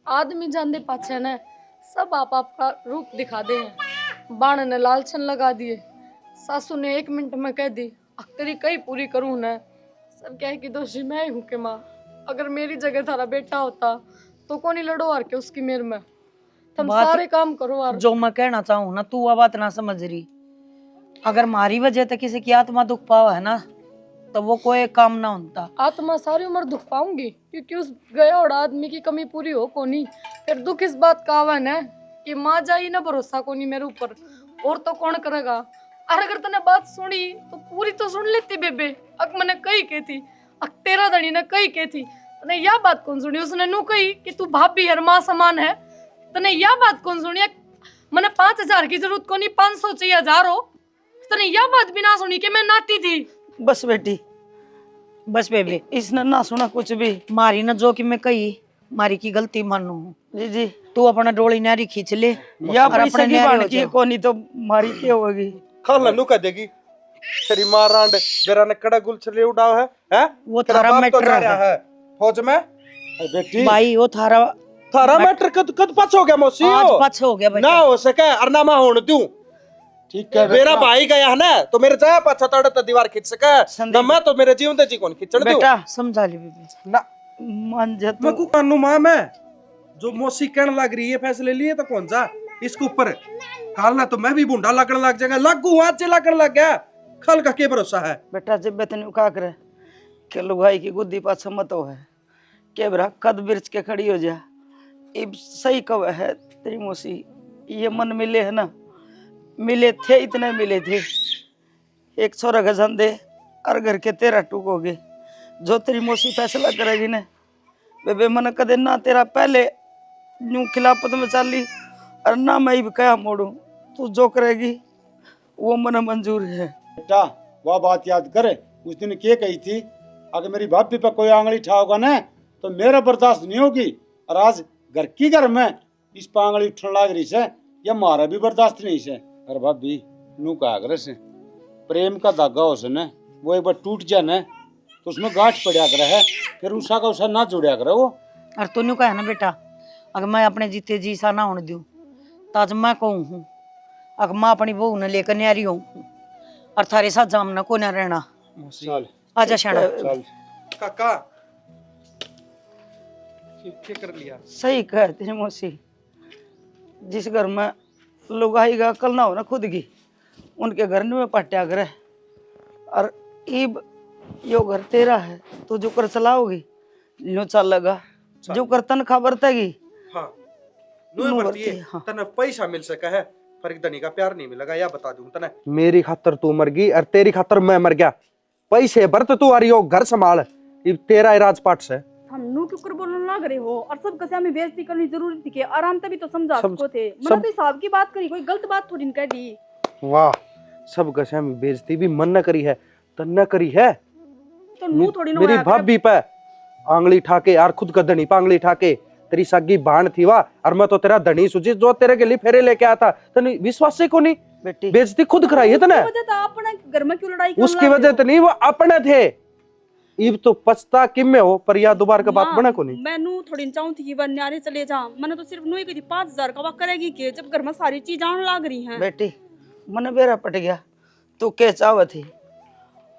आदमी जान पाछे ने सब आप का रूप दिखा दे हैं। बाण ने लालचन लगा दिए, सासू ने 1 मिनट में कह दी तेरी कई पूरी करूँ न। सब कह कि दोषी मैं ही हूँ कि माँ, अगर मेरी जगह थारा बेटा होता तो कौन ही लड़ो हार के उसकी मेर में। तुम सारे काम करो यार। जो मैं कहना चाहूँ ना, तू वो बात ना समझ रही। अगर मारी वजह से किसी की आत्मा दुख पावा है ना, तो वो कोई काम ना होता। आत्मा सारी उम्र दुख पाऊंगी क्योंकि उस गया और आदमी की कमी पूरी हो कोनी। फिर दुख इस बात का आवा है कि माँ जाई ना भरोसा कोनी मेरे ऊपर, और तो कौन करेगा। और अगर तने बात सुनी तो पूरी तो सुन लेती बेबे। अक मैंने कही कही थी, अक तेरा धनी ने कही कही थी, तने यह बात कौन सुनी? उसने नू कही कि तू भाभी हर माँ समान है, तने यह बात कौन सुनी? मैंने 5,000 की जरूरत को नहीं, 500 चाहिए 1000 हो, तने यह बात भी ना सुनी कि मैं नाती थी। बस बेटी, बस बेबे, इसने ना सुना कुछ भी। मारी ना जो कि मैं कही, मारी की गलती मानू। जी जी, तू अपना डोली नारी खींच ले या और पैसे अपने की न्यारे बाण हो की जाओ। कोनी तो मारी क्या होगी? खाला नु कह देगी तेरी मां रांड बेरा ने कड़ा गुल छले उड़ाव है? वो तेरा थारा बाप तो मैटर जा रहा है फौज में। बेटी भाई, वो थारा थारा मैटर कद पछ हो गया मौसी आज हो? पछ हो गया बेटा। ना हो सके अरनामा होने दूं। ठीक है मेरा भाई गया है ना, तो मेरे जाया पाछा तोड़े तो दीवार खींच सके ना, मैं तो मेरे जीवन दे जी कौन खींचण दूं बेटा समझा ले बेबे। ना। मान जा मैं तू। को कानू मां मैं जो मौसी कहने लग रही है फैसले लिए तो कौन सा इसके ऊपर काल ना तो मैं भी बूंढा लगने लग जाएगा। लागू आज से लगने लग गया, खल का के भरोसा है। बेटा जब बेतन उका करे के लुगाई की गुद्दी पाछा मत हो है के बरा कद बिरच के खड़ी हो जा। इब सही कव है तेरी मौसी, ये मन मिले है ना, मिले थे इतने मिले थे। एक छोरा गजन दे और घर के 13 टूक हो गए। जो तेरी मौसी फैसला करेगी ना बेबे, मन कदे ना तेरा पहले न्यू खिलाफत में चाली और ना मैं भी कया मोड़ू। तू जो करेगी वो मन मंजूर है। बेटा वह बात याद करे, उस दिन क्या कही थी, अगर मेरी भाभी पे कोई आंगली उठाओगा ना तो मेरा बर्दाश्त नहीं होगी। और आज घर की घर में इस पर आंगली उठने लग रही से, या मारा भी बर्दाश्त नहीं से। अरे भाभी नू का आग्रह से प्रेम का धागा हो से न, वो एक बार टूट जाए न तो उसमें गांठ पड़ा कर है, फिर उषा का उषा ना जुड़ा करे वो। और तूने कहा ना बेटा, अगर मैं अपने जीते जी सा ना होने दूं तो आज मैं कहूँ हूँ, अगर मैं अपनी बहू ने लेकर न्यारी हूँ और थारे साथ जामना को ना रहना। चल आजा शाना। चल काका क्या कर लिया? सही कह तेरी मौसी, जिस घर में लुगाई का कल ना हो ना खुद की, उनके घर में पट्या करे। और इब यो घर तेरा है, तू जो कर चलाओगी यो चल लगा, जो कर तनखा बरतेगी हाँ नो बरती है। हाँ। तने पैसा मिल सका है पर एक धनी का प्यार नहीं मिलेगा, या बता दूं तने। मेरी खातर तू मर गई और तेरी खातर मैं मर गया। पैसे बरत तू आ रही हो, घर संभाल, ये तेरा ही राजपाट से। हम नू क्यों कर बोलने लग रहे हो? और सब कसे हमें बेइज्जती करनी जरूरी थी कि आराम तभी तो समझा सको थे। मैंने तो हिसाब की बात करी, कोई गलत बात थोड़ी कह दी। वाह, सब कसे हमें बेइज्जती भी मन न करी है तो न करी है। तो नू थोड़ी ना मेरी होया करे। भाभी पे आंगली ठाके और खुद का धनी पे आंगली ठाके, तेरी सगी बाण थी वाह, और मैं तो तेरा धनी सुजी जो तेरे के लिए फेरे लेके आता, तने विश्वास से को नहीं बेटी। बेइज्जती खुद कराई है तने। वजह तो अपने घर में क्यों लड़ाई करने उसकी लग वजह रहे तो नहीं, वो अपने थे। इब तो पछता किम में हो पर या दोबारा का बात माँ, बना को नहीं। मैनू थोड़ी चाहूँ थी कि वह न्यारे चले जा। मैंने तो सिर्फ नोई की थी 5,000 का, वह करेगी के जब घर में सारी चीज आने लग रही हैं। बेटी मन बेरा पट गया, तू के चाव थी।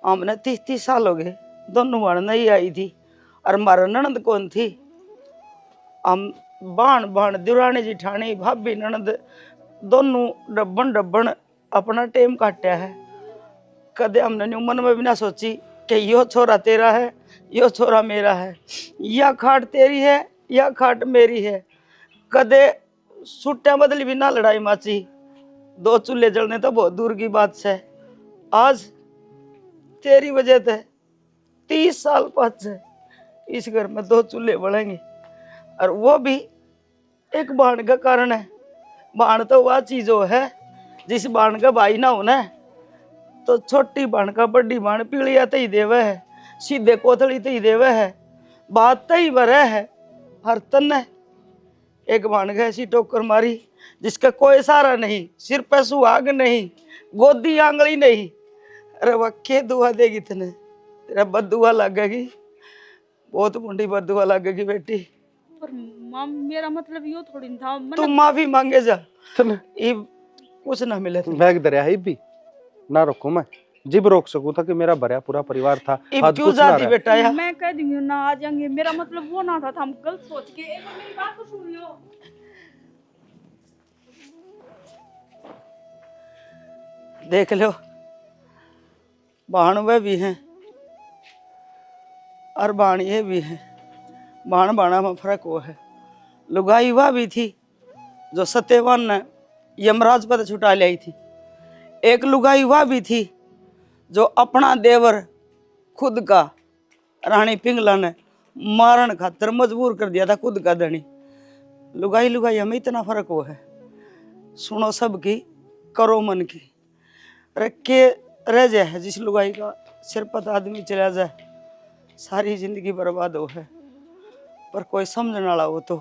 हमने 30 साल हो गए, दोनों बाण नहीं आई थी और मारा ननद कौन थी। हम बाण बाण दुरानी जिठानी भाभी ननद दोनों डब्बन डब्बन अपना टेम काटा है। कदे हमने न्यू मन में भी ना सोची कि यो छोरा तेरा है, यो छोरा मेरा है, या खाट तेरी है या खाट मेरी है। कदे सुट्टियां बदली भी ना लड़ाई माची। 2 चूल्हे जलने तो बहुत दूर की बात है। आज तेरी वजह से 30 साल पहले इस घर में 2 चूल्हे बढ़ेंगे और वो भी एक बाण का कारण है। बाण तो वह चीज है जिस बाण का भाई ना होना तो छोटी बाण का बड़ी बाण पीलिया तो ही देवे है, सीधे कोथड़ी तो ही देवे है, बात तो ही बरे है। हर तन एक बाण का ऐसी टोकर मारी जिसका कोई सहारा नहीं, सिर पे सुहाग नहीं, गोदी आंगली नहीं। अरे वह के दुआ देगी तने, तेरा बदुआ लगेगी, बहुत मुंडी बदुआ लगेगी बेटी। पर माँ मेरा मतलब यो थोड़ी न था। तू माफी मांगे जा, तने इब कुछ ना मिले। बैग दरिया है भी ना रोकू मैं, जिब रोक सकूं था कि मेरा भरा पूरा परिवार था। इब आज क्यों कुछ ना जाती रहा। बेटा यार? मैं कह दूंगी ना आ जाएंगे, मेरा मतलब वो ना था हम गलत सोच के। एक बार मेरी बात तो सुन लो। देख लो बाण वे भी हैं और बाण ये भी हैं। बाण बाणा में फर्क वो है। लुगाई वह भी थी जो सत्यवान ने यमराज पर छुटा लाई थी। एक लुगाई वह भी थी जो अपना देवर खुद का रानी पिंगला ने मारन खातर मजबूर कर दिया था, खुद का धनी। लुगाई लुगाई हमें इतना फर्क वो है। सुनो सबकी, करो मन की। रख के रह जाए जिस लुगाई का सिर पर आदमी चला जाए, सारी जिंदगी बर्बाद हो है। पर कोई समझने वाला हो तो,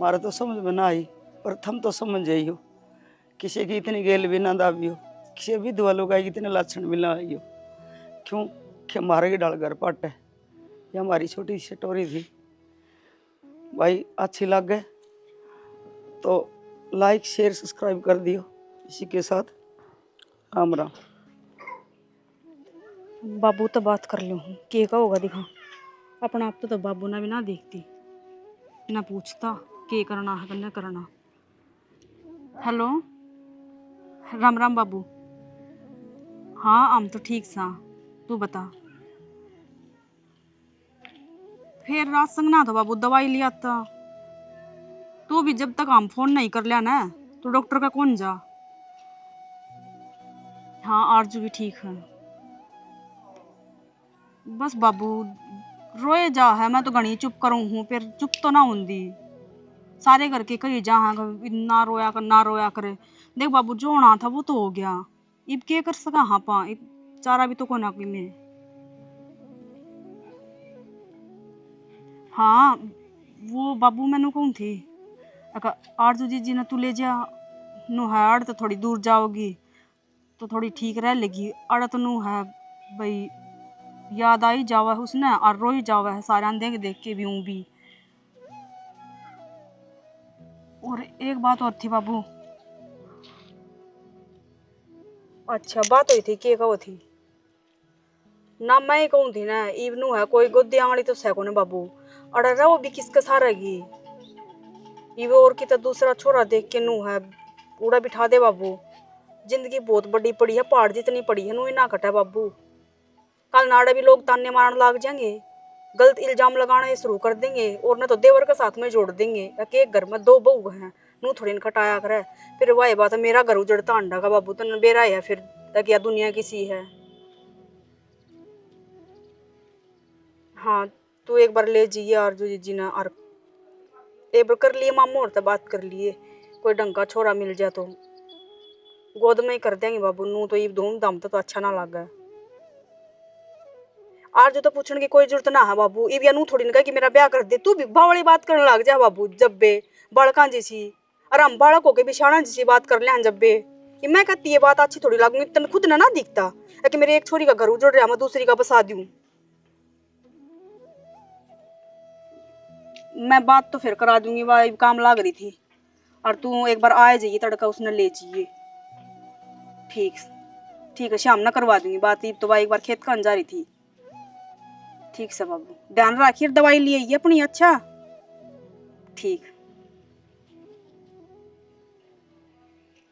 मारे तो समझ में ना आई पर थम तो समझ जाइयो। किसी की इतनी गेल भी ना दाबी हो, किसी विधवा लुगाई की इतने लक्षण भी ना आई हो। क्यों कि मारे की डाल घर पट है। ये हमारी छोटी सी स्टोरी थी भाई। अच्छी लग गए तो लाइक शेयर सब्सक्राइब कर दियो। इसी के साथ राम राम। बाबू तो बात कर लूँ के का होगा दिखा। अपना आप तो बाबू ना भी ना देखती ना पूछता के करना है कि करना। हेलो राम राम बाबू। हाँ हम तो ठीक सा, तू बता। फिर रात संग ना था बाबू, दवाई लिया था। तू भी जब तक हम फोन नहीं कर लिया ना तो डॉक्टर का कौन जा। हाँ आरजू भी ठीक है। बस बाबू रोए जा है, मैं तो घनी चुप करूँ हूँ, फिर चुप तो ना होंगी। सारे करके कही जा ना रोया कर ना रोया करे। देख बाबू जो होना था वो तो हो गया, इब के कर सका। हाँ पा इब चारा भी तो को ना कोई में। हाँ वो बाबू मैंने कहूँ थी आरजू जी ने तू ले जा नु है अड़ तो थोड़ी दूर जाओगी तो थोड़ी ठीक रह लेगी। अड़ तो नु है भाई याद आई जावा है उसने और रो ही जावा है सारा देख देख के भी हूँ भी। और एक बात और थी बाबू। अच्छा बात हुई थी के कहो थी ना, मैं ही कहूँ थी ना इवनू है कोई गोदी आंगड़ी तो सैको ने बाबू। अरे रहो भी किसका सहारेगी इव और की तो दूसरा छोरा देख के नू है पूरा बिठा दे बाबू। जिंदगी बहुत बड़ी पड़ी है, पहाड़ जितनी पड़ी है नू ही ना कटा बाबू। कल नाड़े भी लोग ताने मारने लग जाएंगे, गलत इल्जाम लगाना शुरू कर देंगे और न तो देवर के साथ में जोड़ देंगे। एक घर में 2 बहू हैं नू थोड़ी न कटाया करे। फिर वही बात है मेरा घर उजड़ता अंडा का बाबू तो बेरा है फिर क्या दुनिया किसी है। हाँ तू एक बार ले जाइए आरजू जी ने और एक बार कर लिए मामू और तो बात कर लिए कोई ढंग का छोरा मिल जाए तो गोद में ही कर देंगे बाबू। नू तो ये धूमधाम तो अच्छा ना लगा। आरजू तो पूछने की कोई जरूरत ना है बाबू। इब या नू थोड़ी ना कि मेरा ब्याह कर दे, तू भी बावली बात करने लग जा बाबू। जब बे बड़का जैसी और हम बालकों के भी शाना जैसी बात कर ले जब बे ये मैं कहती ये बात अच्छी थोड़ी लगूंगी। तन खुद ना दिखता है कि मेरे एक छोरी का घर उजड़ रहा मैं दूसरी का बसा दूं। मैं बात तो फिर करा दूंगी, वह काम लाग रही थी। और तू एक बार आए जाइए, तड़का उसने ले जाइए। ठीक ठीक है, शाम ना करवा दूंगी बात। तो वह एक बार खेत का जा रही थी। ठीक से बाबू, ध्यान रखिए, दवाई लिए अपनी। अच्छा ठीक।